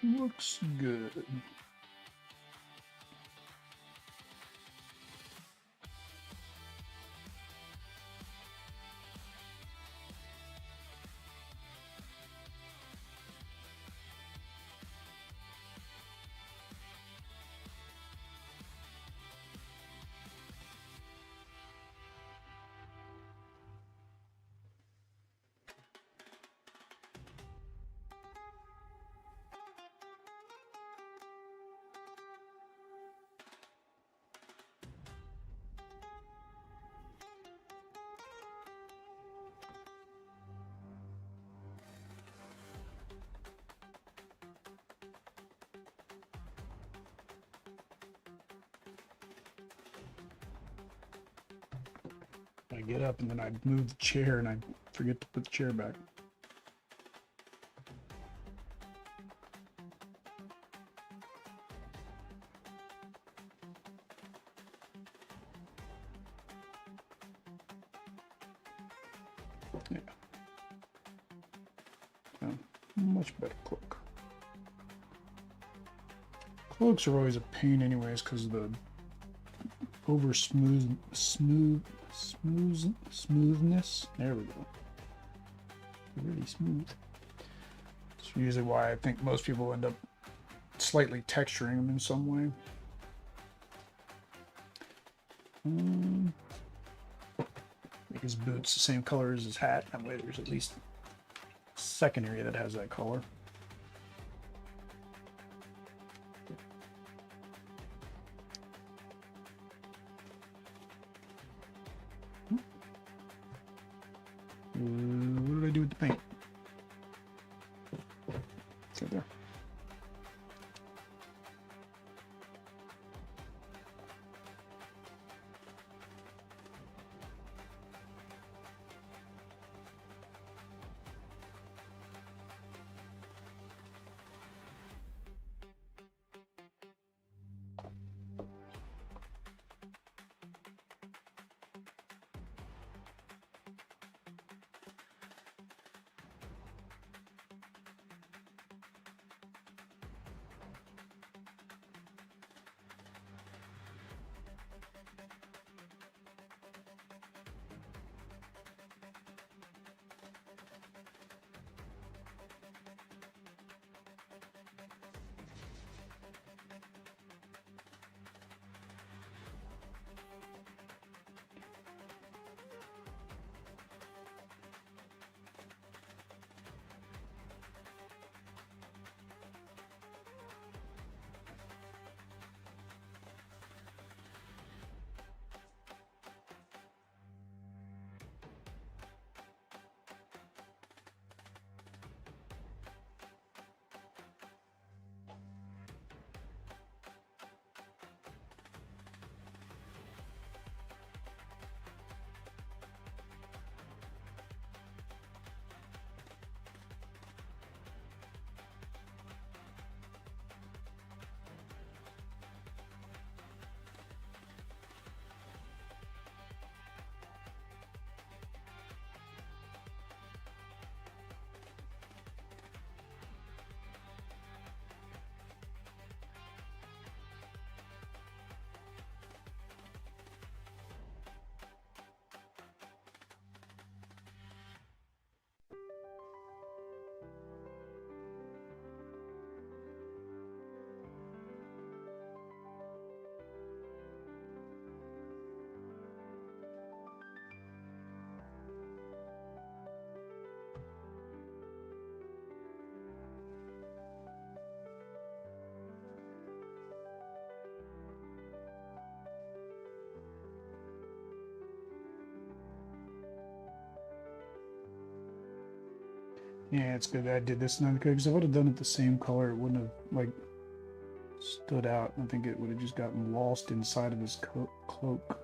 Looks good. I get up and then I move the chair and I forget to put the chair back. Yeah. Oh, much better cloak. Cloaks are always a pain anyways because of the over smoothness. There we go. Really smooth. It's usually why I think most people end up slightly texturing them in some way. Make his boots the same color as his hat. That way there's at least a second area that has that color. What did I do with the paint? It's right there. Yeah, it's good that I did this now because if I would have done it the same color, it wouldn't have like stood out. I think it would have just gotten lost inside of his cloak.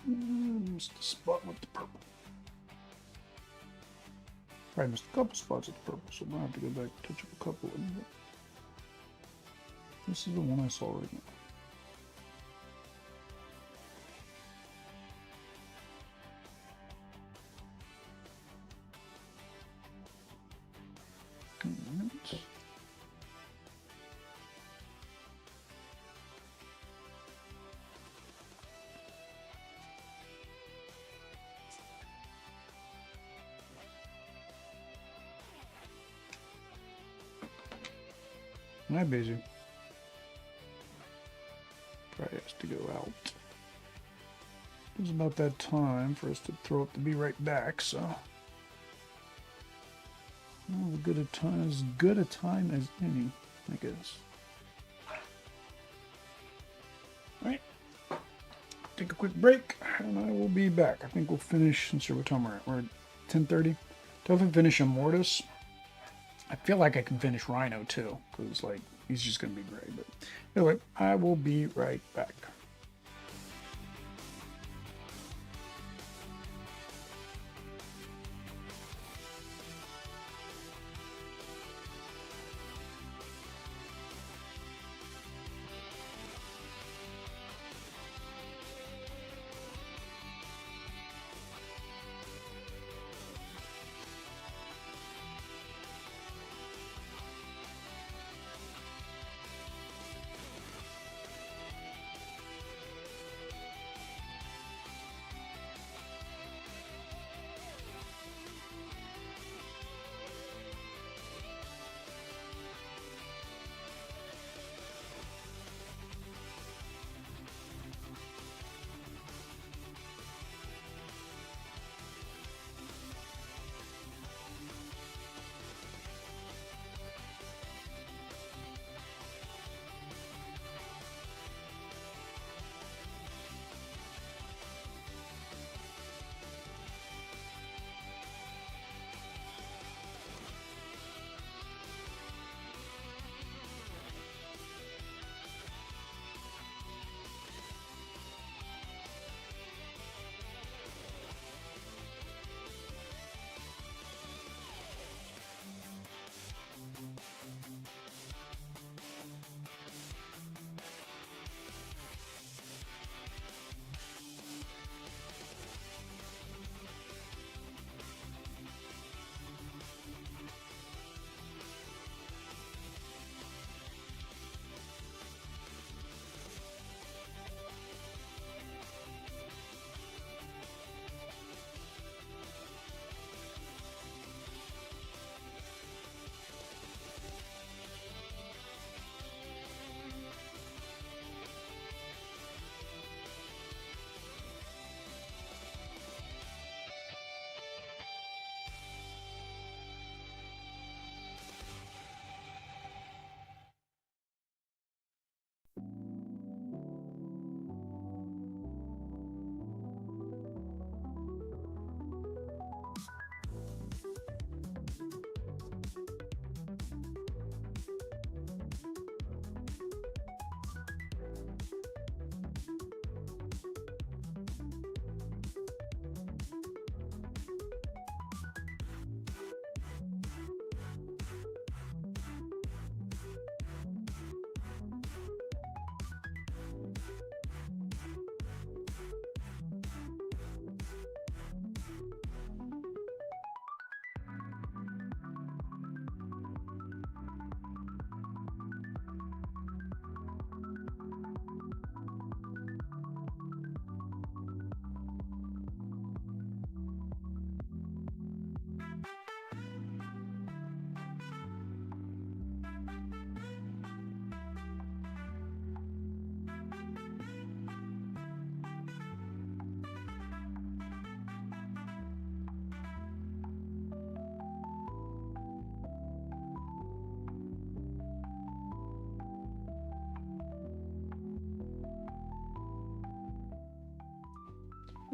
Missed the spot with the purple. Probably missed a couple spots with the purple, so I'm gonna have to go back and touch up a couple of them. This is the one I saw right now. Hi, busy. Probably has to go out. It's about that time for us to throw up the be right back, so. Well, as good a time as any, I guess. Alright. Take a quick break, and I will be back. I think we'll finish, since what time we're at. We're at 10:30. Definitely finish Immortus. I feel like I can finish Rhino too, because like he's just gonna be great. But anyway, I will be right back.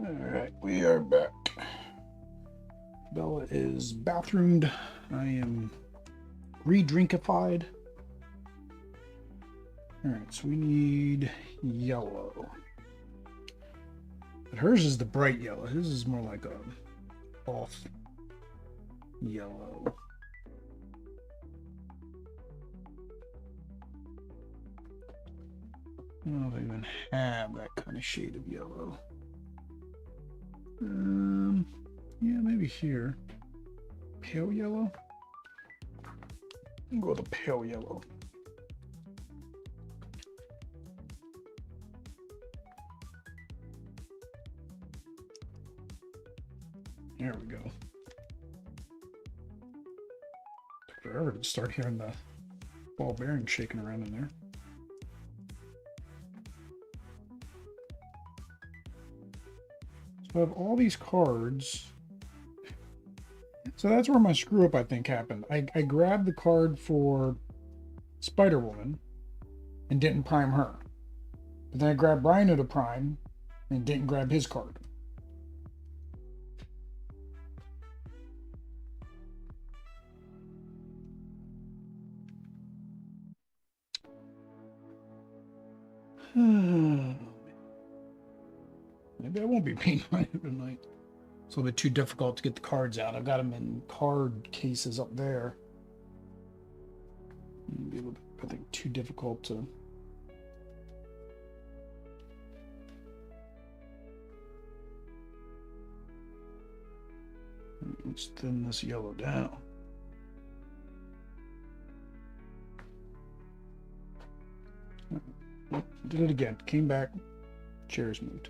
Alright, we are back. Bella is bathroomed. I am re-drinkified. Alright, so we need yellow. But hers is the bright yellow. His is more like a off yellow. I don't know if I even have that kind of shade of yellow. Yeah, maybe here. Pale yellow? I'll go with a pale yellow. There we go. Took forever to start hearing the ball bearing shaking around in there. So I have all these cards. So that's where my screw up, I think, happened. I grabbed the card for Spider-Woman and didn't prime her. But then I grabbed Rhino to prime and didn't grab his card. Maybe I won't be painting Rhino tonight. It's a little bit too difficult to get the cards out. I've got them in card cases up there. It'd be a little bit, I think, too difficult to... Let's thin this yellow down. Did it again. Came back. Chairs moved.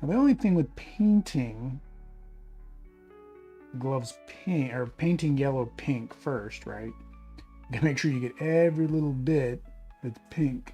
Now, the only thing with painting gloves pink, or painting yellow pink first, right? You gotta make sure you get every little bit that's pink.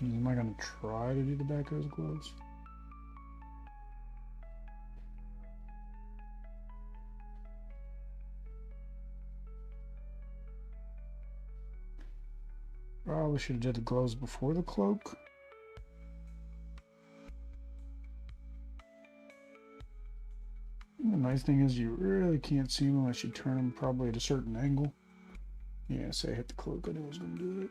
Am I going to try to do the back of those gloves? Probably should have did the gloves before the cloak. And the nice thing is you really can't see them unless you turn them probably at a certain angle. Yeah, say I hit the cloak, I knew I was going to do it.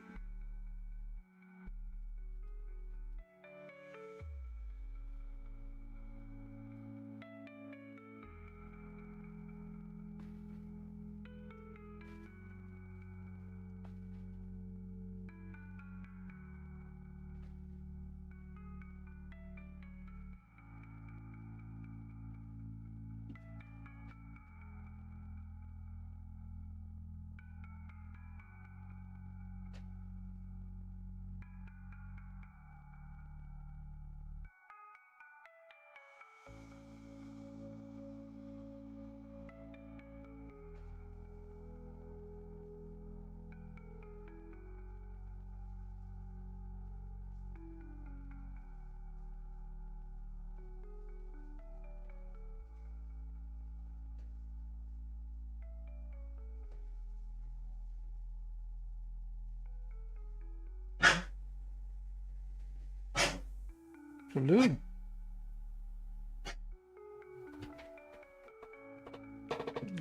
Salute.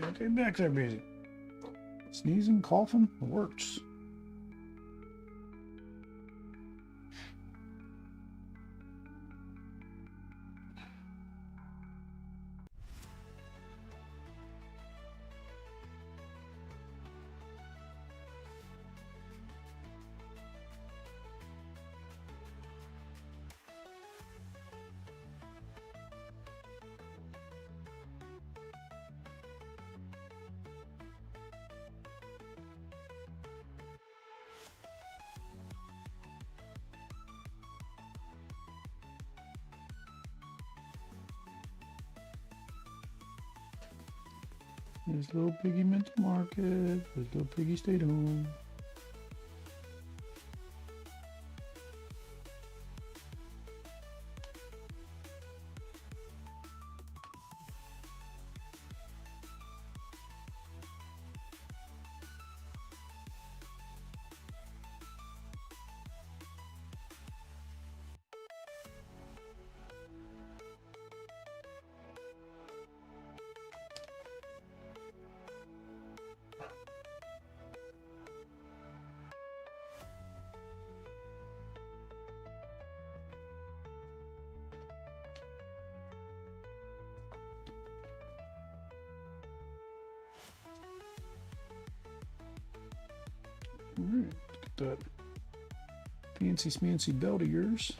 Okay, back there, busy. Sneezing, coughing, it works. There's little piggy meant to market. There's little piggy stayed home. Alright, look at that fancy smancy belt of yours.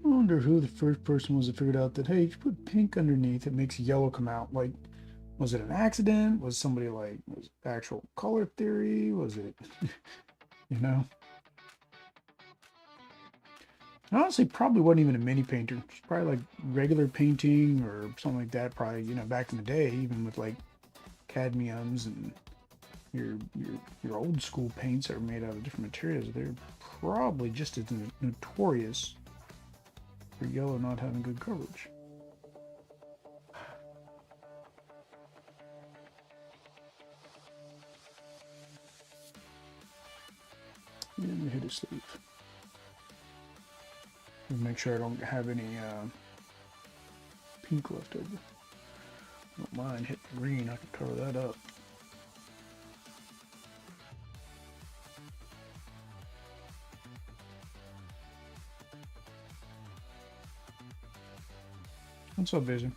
I wonder who the first person was that figured out that, hey, if you put pink underneath, it makes yellow come out. Like, was it an accident? Was somebody like, was it actual color theory? Was it, you know? Honestly, probably wasn't even a mini painter. It's probably like regular painting or something like that. Probably, you know, back in the day, even with like cadmiums and your old school paints that are made out of different materials, they're probably just as notorious for yellow not having good coverage. And we hit a sleeve. Make sure I don't have any pink left over. Don't mind hitting green, I can cover that up. What's up, Vision?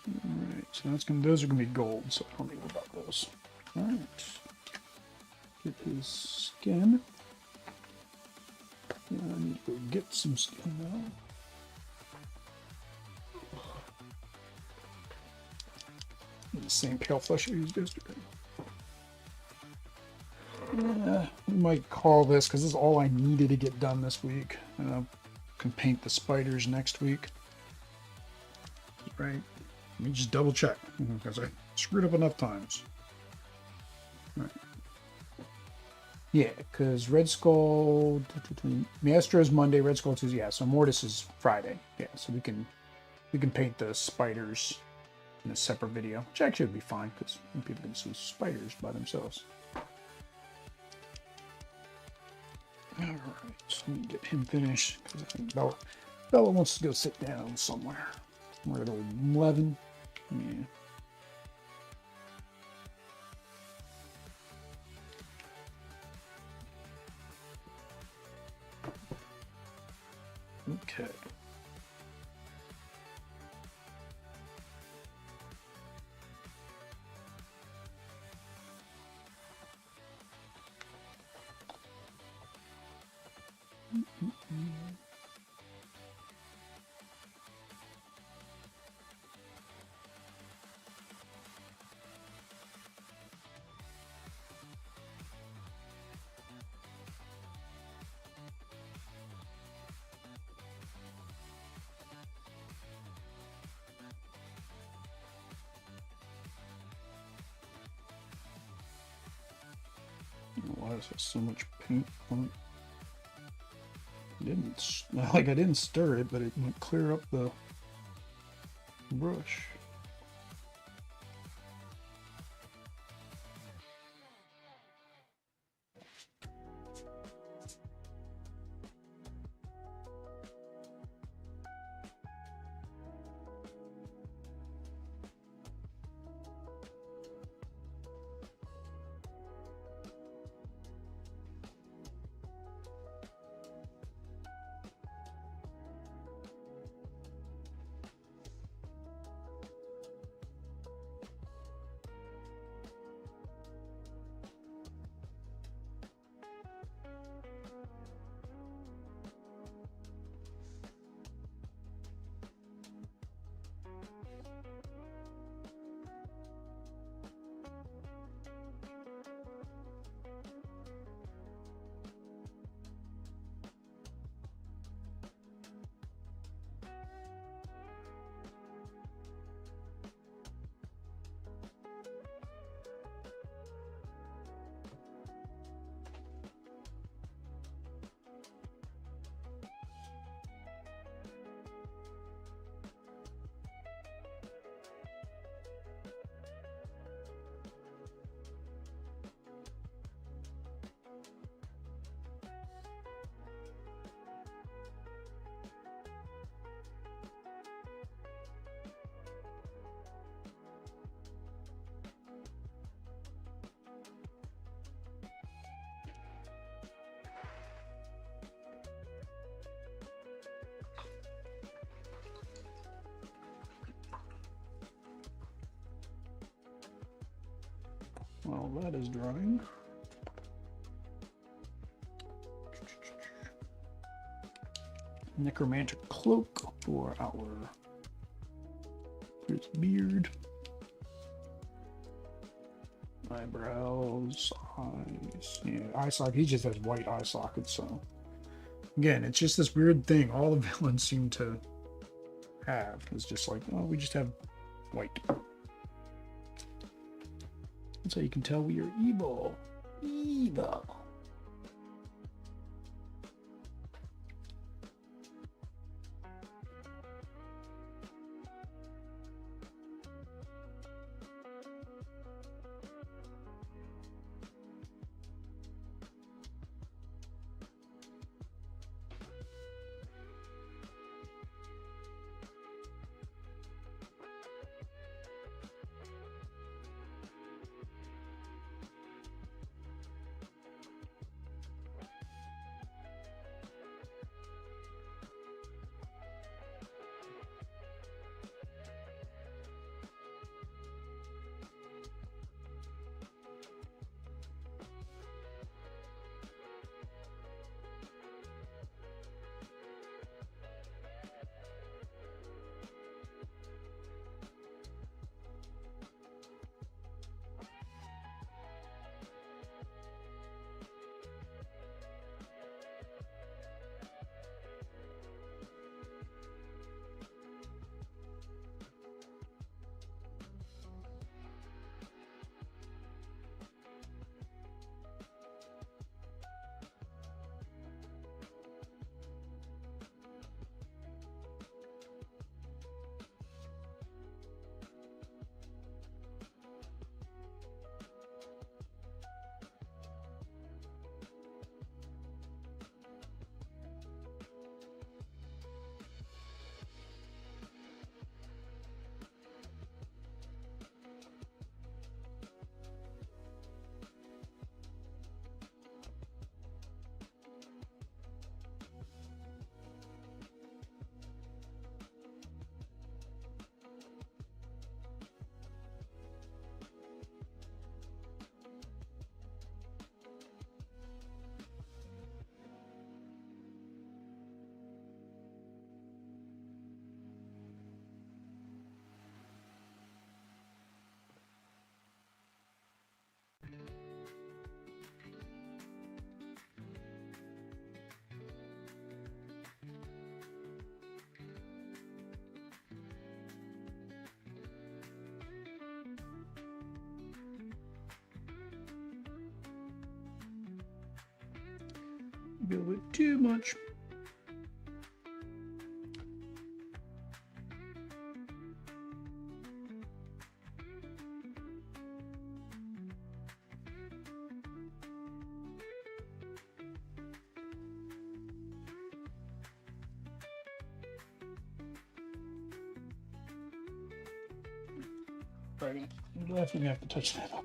Alright, so those are gonna be gold, so I don't need to worry about those. Alright. Get his skin. Yeah, I need to go get some skin now. The same pale flesh I used yesterday. Yeah, we might call this because this is all I needed to get done this week. And I can paint the spiders next week. Right. Let me just double check because I screwed up enough times. Right. Yeah, because Red Skull, Maestro is Monday, Red Skull Tuesday. Yeah, so Immortus is Friday. Yeah, so we can paint the spiders in a separate video, which actually would be fine because people can see spiders by themselves. All right, so let me get him finished because I think Bella wants to go sit down somewhere. We're at 11. Yeah. Okay. Why is there so much paint on it? I didn't stir it, but it went clear up the brush. Well, that is drying. Necromantic cloak for our beard, eyebrows, eyes. Yeah, eye socket. He just has white eye sockets. So again, it's just this weird thing. All the villains seem to have. It's just like, oh, we just have white. That's how you can tell we are evil. Evil. Maybe a little bit too much. Right, you definitely have to touch that up.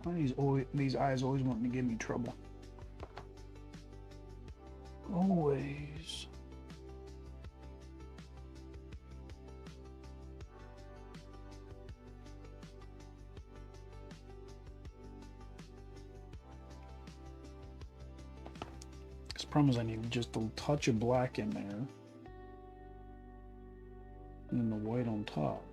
Why these eyes always wanting to give me trouble? Always. This problem is I need just a touch of black in there. And then the white on top.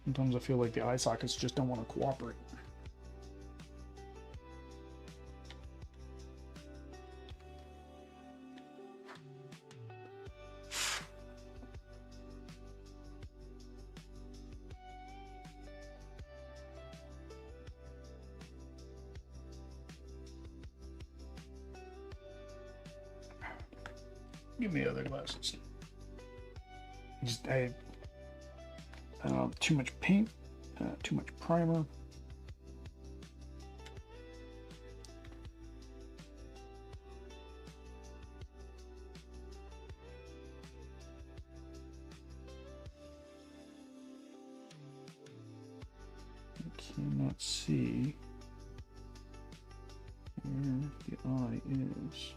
Sometimes I feel like the eye sockets just don't want to cooperate. Give me other glasses. I too much paint, too much primer. I cannot see where the eye is.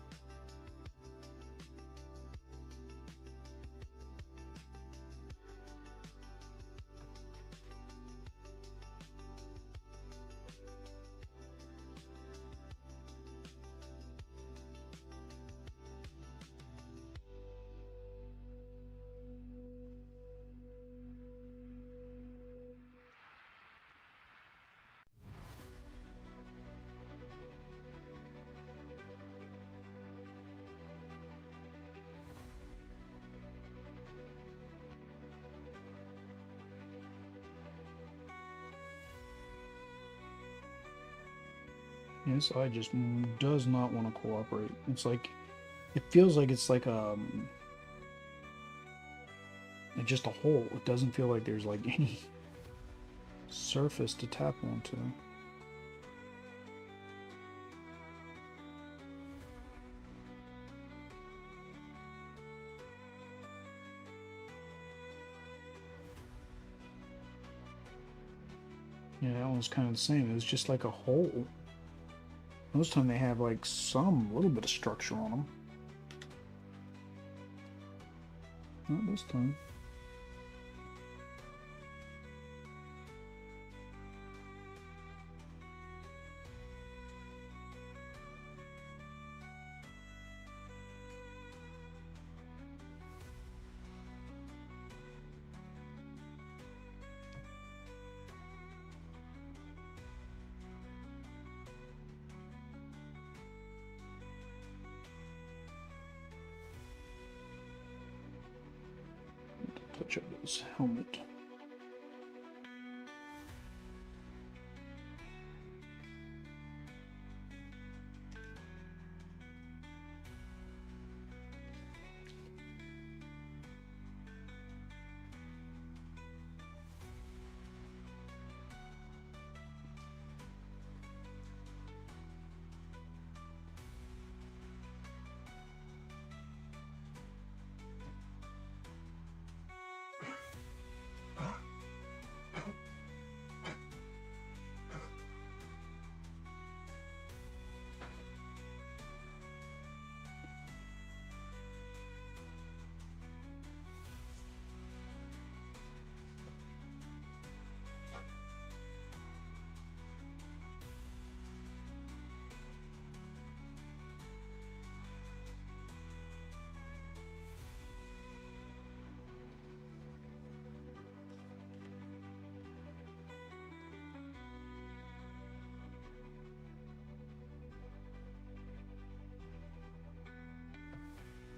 This eye just does not want to cooperate. It's like, it feels like it's like just a hole. It doesn't feel like there's like any surface to tap onto. Yeah, that one's kind of the same. It was just like a hole. Most time they have like some little bit of structure on them. Not this time. Touch up his helmet.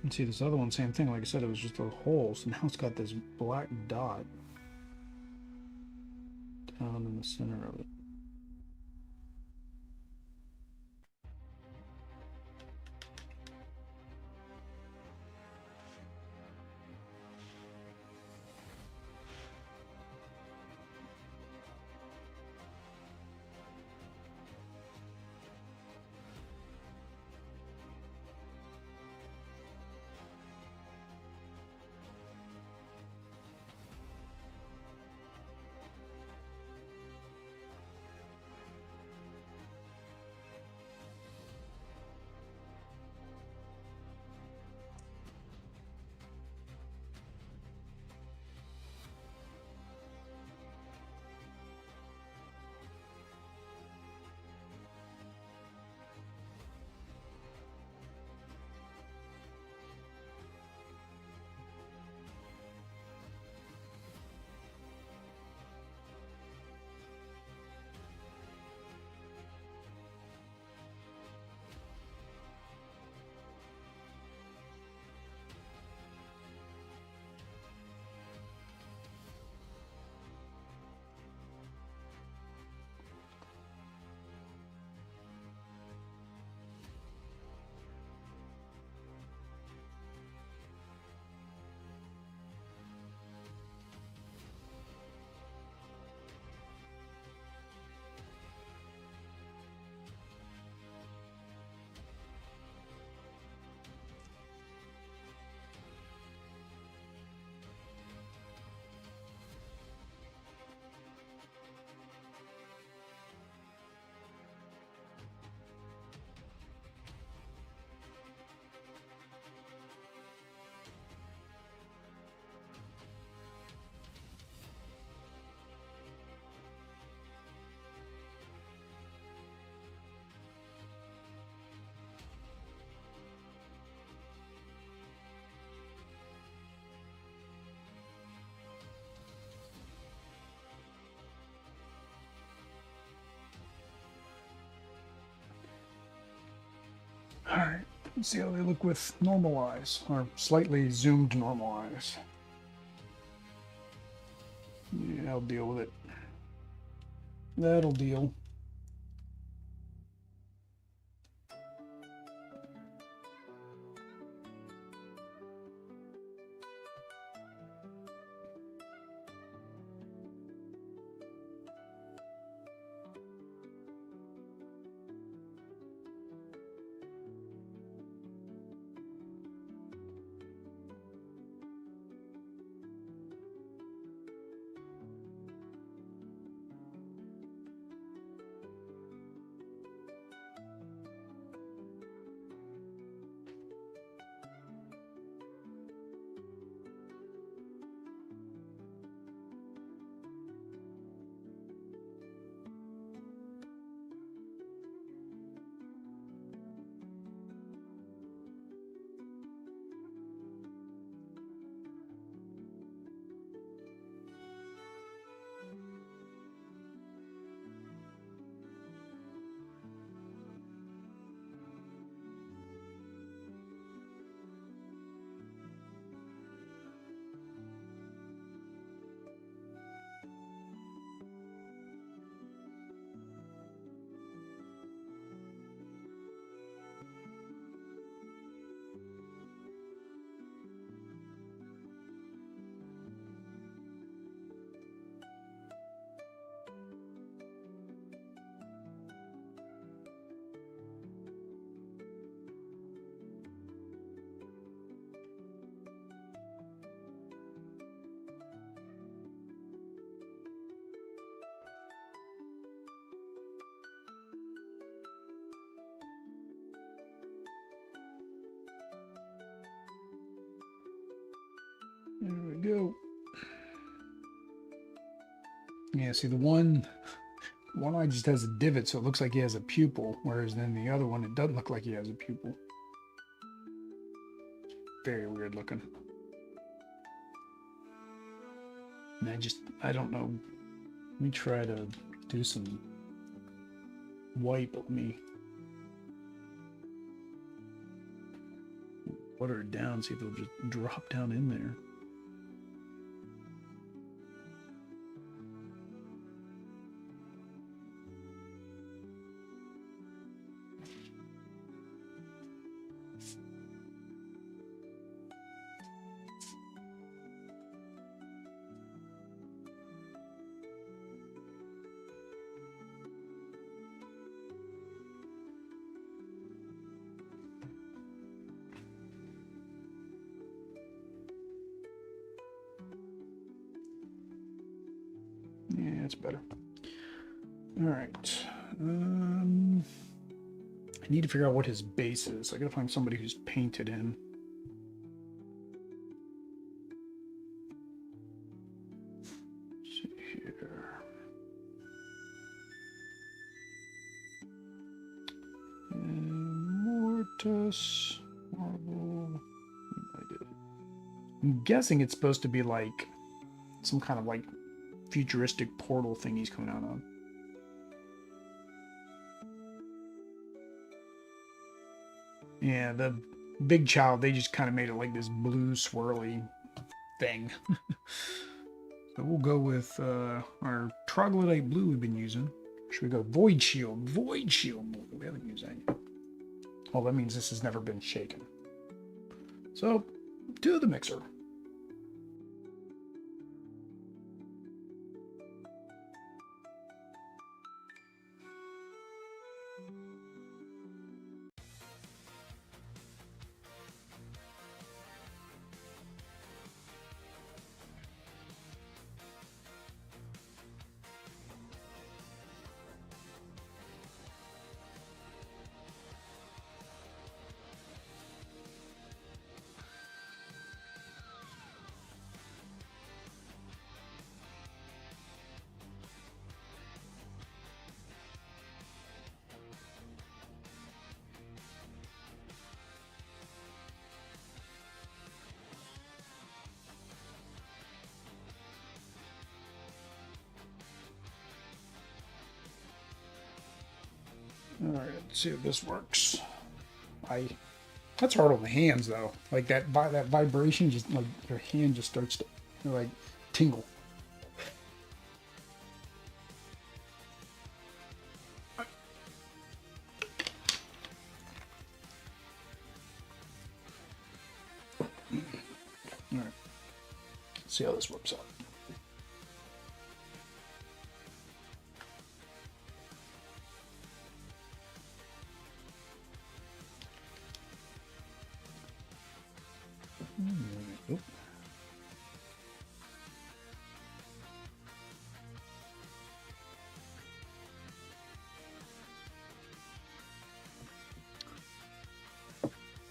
And see this other one, same thing. Like I said, it was just a hole. So now it's got this black dot down in the center of it. All right, let's see how they look with normal eyes, or slightly zoomed normal eyes. Yeah, I'll deal with it. That'll deal. There we go. Yeah, see the one eye just has a divot, so it looks like he has a pupil, whereas then the other one, it doesn't look like he has a pupil. Very weird looking. And I don't know. Let me try to do some white. Let me water it down, see if it'll just drop down in there. Yeah, it's better. All right. I need to figure out what his base is. I gotta find somebody who's painted in. Let's see here. Immortus Marvel. I'm guessing it's supposed to be like some kind of like futuristic portal thing he's coming out of. Yeah, the big child, they just kind of made it like this blue swirly thing. So we'll go with our troglodyte blue we've been using. Should we go void shield? Void shield blue. We haven't used that yet. Oh, that means this has never been shaken. So, to the mixer. Alright, let's see if this works. That's hard on the hands though. Like that vibration, just like your hand just starts to like tingle. Alright. See how this works out.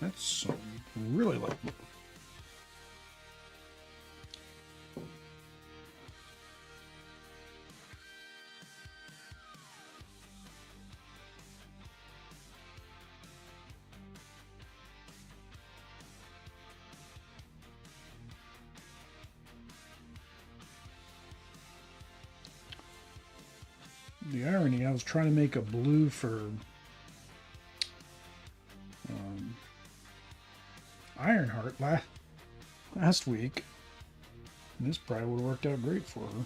That's really like. The irony, I was trying to make a blue for Ironheart last week. And this probably would have worked out great for her.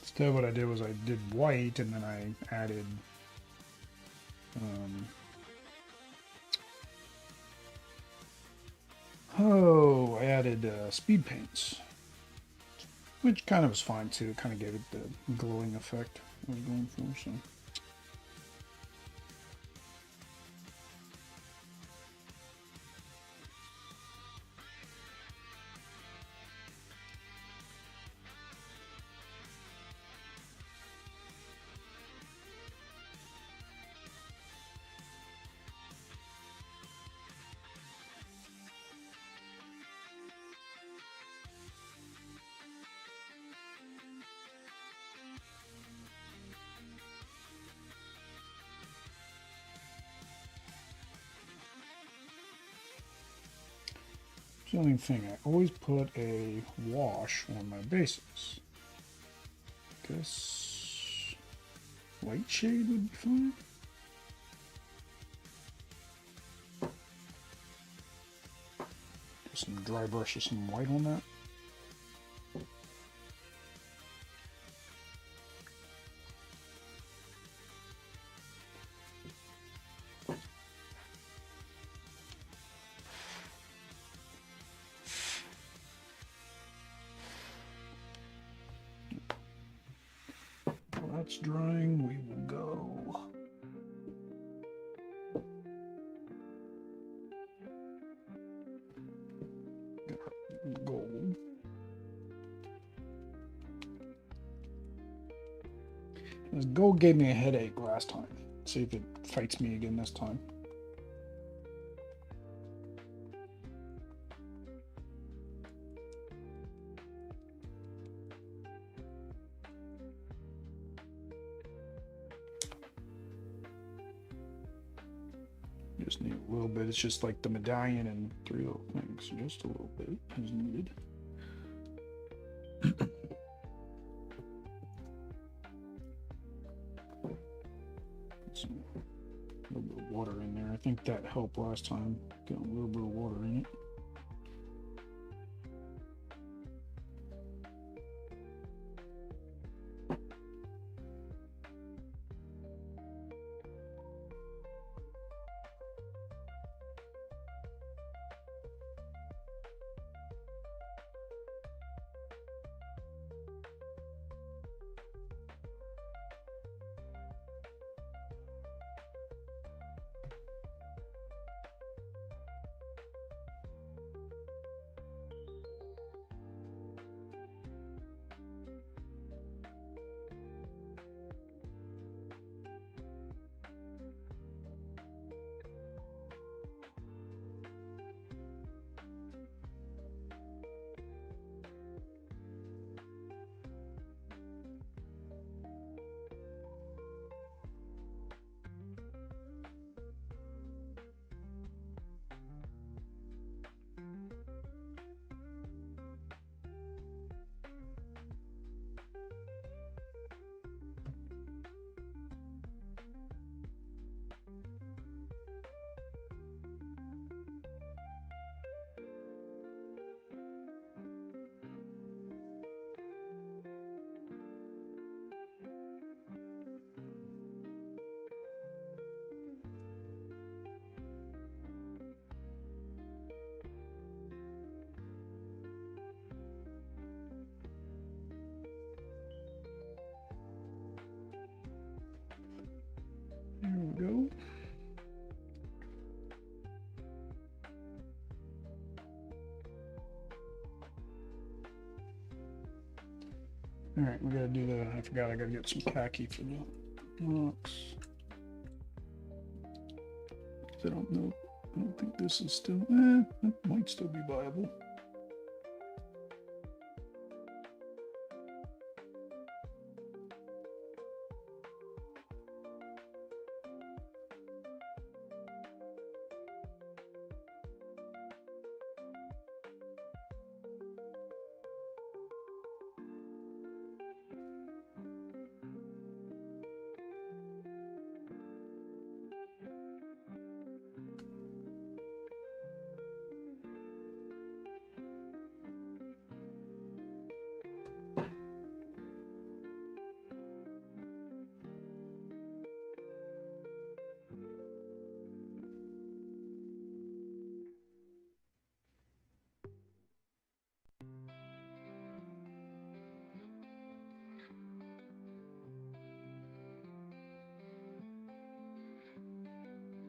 Instead, what I did was I did white, and then I added I added speed paints, which kind of was fine too. It kind of gave it the glowing effect I was going for. So. the only thing. I always put a wash on my bases. Guess white shade would be fine. Just some dry brush with some white on that. While that's drying, we will go gold. This gold gave me a headache last time. Let's see if it fights me again this time. Just need a little bit. It's just like the medallion and 3 little things. Just a little bit is needed. A little bit of water in there. I think that helped last time. Got a little bit of water in it. There we go. All right, we gotta do the, I forgot I gotta get some khaki for the rocks. I don't know, I don't think this is still, it might still be viable.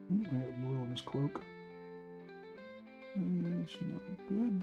I have blue on his cloak. It's not good.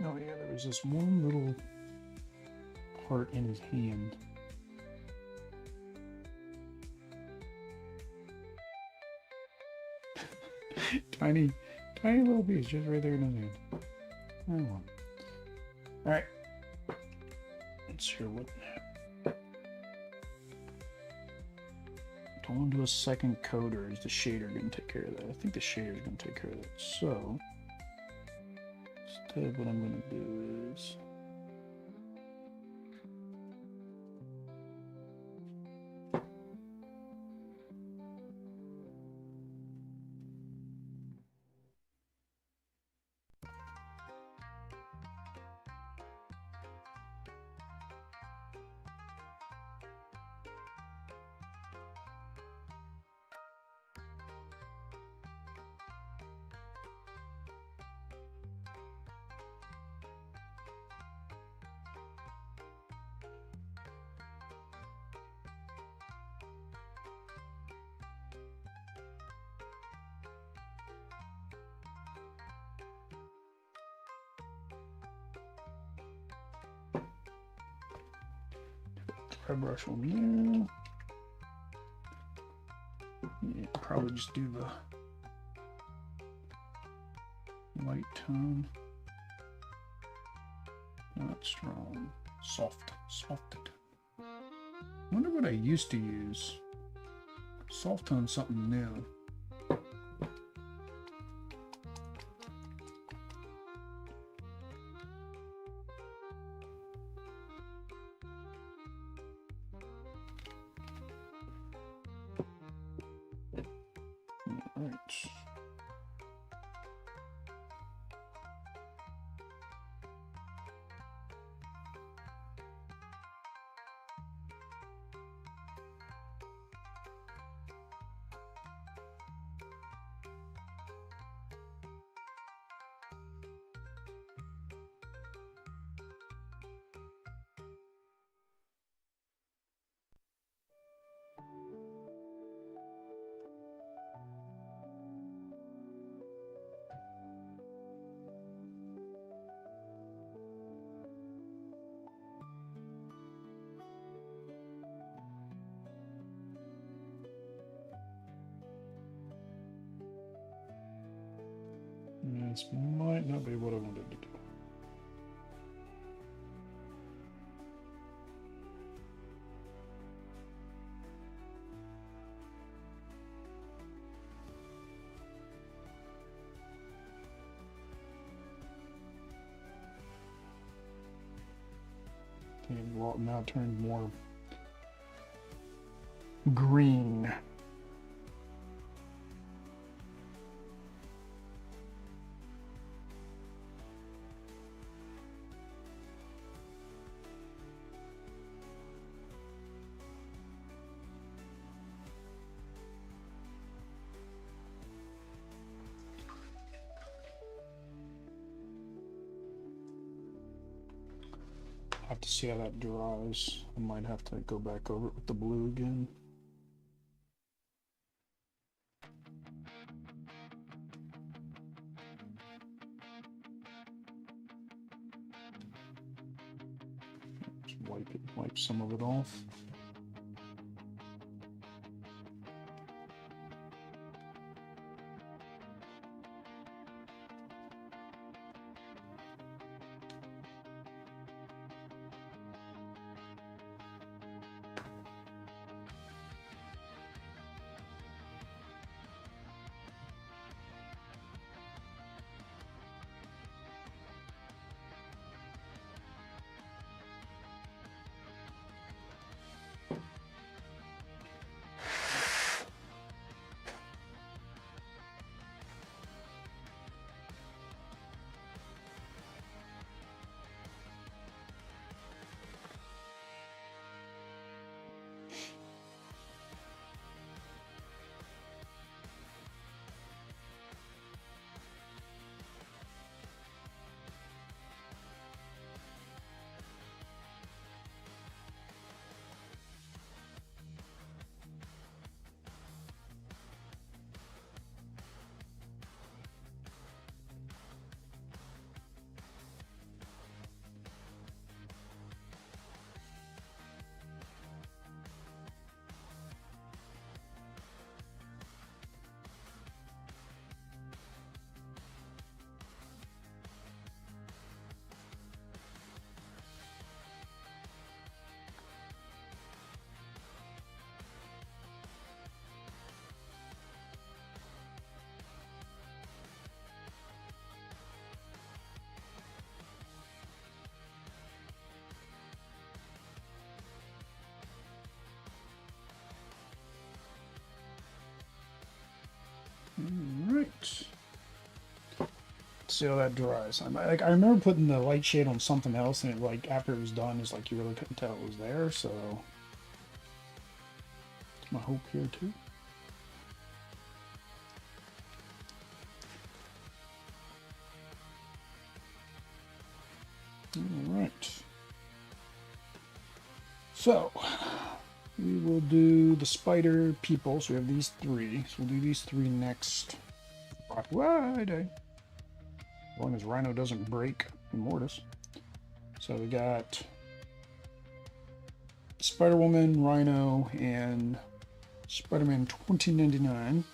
Oh yeah, there was this one little part in his hand. tiny little piece just right there in his hand. Oh well. Alright. Let's hear what. Don't want to do a second coat, or is the shader going to take care of that? I think the shader is going to take care of that. So, instead, what I'm going to do is. Brush on there. Yeah, probably just do the light tone. Not strong. Softed. Wonder what I used to use. Soft tone, something new. This might not be what I wanted to do. And now turned more green. Have to see how that dries. I might have to go back over it with the blue again. Just wipe some of it off. see how that dries. I remember putting the light shade on something else, and it, like, after it was done, it's like you really couldn't tell it was there. So that's my hope here too. All right. So we will do the spider people. So we have these three. So we'll do these three next. Friday. As long as Rhino doesn't break Immortus. So we got Spider-Woman, Rhino, and Spider-Man 2099.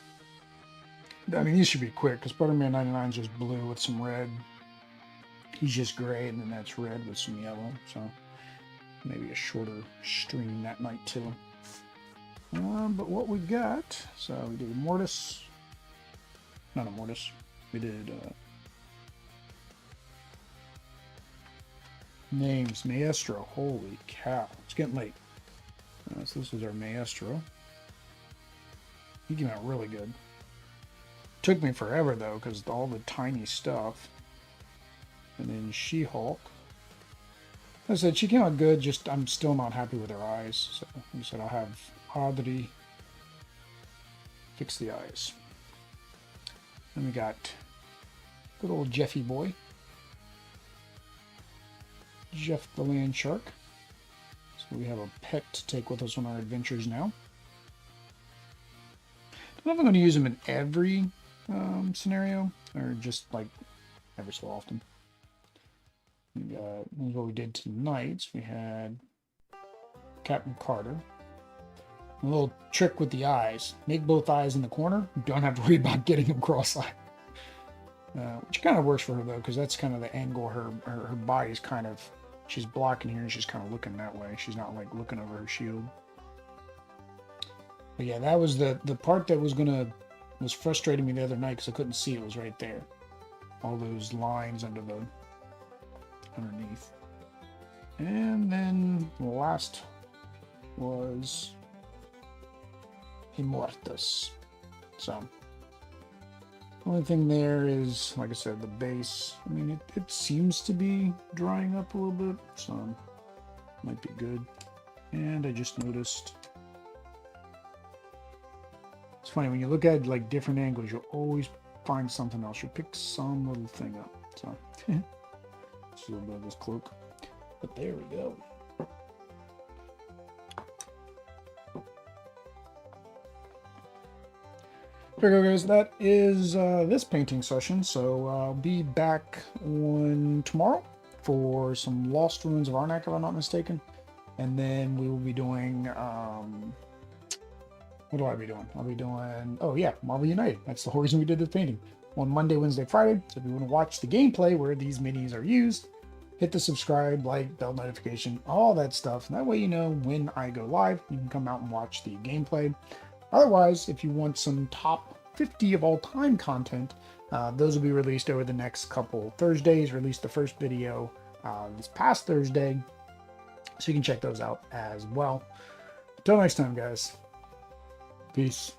I mean, these should be quick because Spider-Man 99 is just blue with some red. He's just gray, and then that's red with some yellow. So maybe a shorter stream that night too. But what we got, so we did Immortus. Not Immortus. We did names. Maestro. Holy cow. It's getting late. So this is our Maestro. He came out really good. Took me forever though, because all the tiny stuff. And then She-Hulk. Like I said, she came out good, just I'm still not happy with her eyes. So like I said, I'll have Audrey fix the eyes. Then we got good old Jeffy boy. Jeff the Land Shark. So we have a pet to take with us on our adventures now. I don't know if I'm going to use him in every scenario, or just like every so often. We got, this is what we did tonight. So we had Captain Carter. A little trick with the eyes. Make both eyes in the corner. You don't have to worry about getting them cross-eyed. Which kind of works for her though, because that's kind of the angle her body is kind of, she's blocking here and she's kind of looking that way. She's not like looking over her shield. But yeah, that was the part that was frustrating me the other night because I couldn't see it was right there. All those lines underneath. And then last was Immortus. So only thing there is, like I said, the base. I mean, it seems to be drying up a little bit, so might be good. And I just noticed, it's funny when you look at like different angles, you'll always find something else. You'll pick some little thing up. So just a little bit of this cloak, but there we go. There we go, guys. That is this painting session. So I'll be back on tomorrow for some Lost Ruins of Arnak, if I'm not mistaken. And then we will be doing, what do I be doing? I'll be doing, oh yeah, Marvel United. That's the whole reason we did this painting. On Monday, Wednesday, Friday. So if you want to watch the gameplay where these minis are used, hit the subscribe, like, bell notification, all that stuff. That way you know when I go live. You can come out and watch the gameplay. Otherwise, if you want some top 50 of all time content, those will be released over the next couple Thursdays. Released the first video this past Thursday, so you can check those out as well. Until next time, guys. Peace.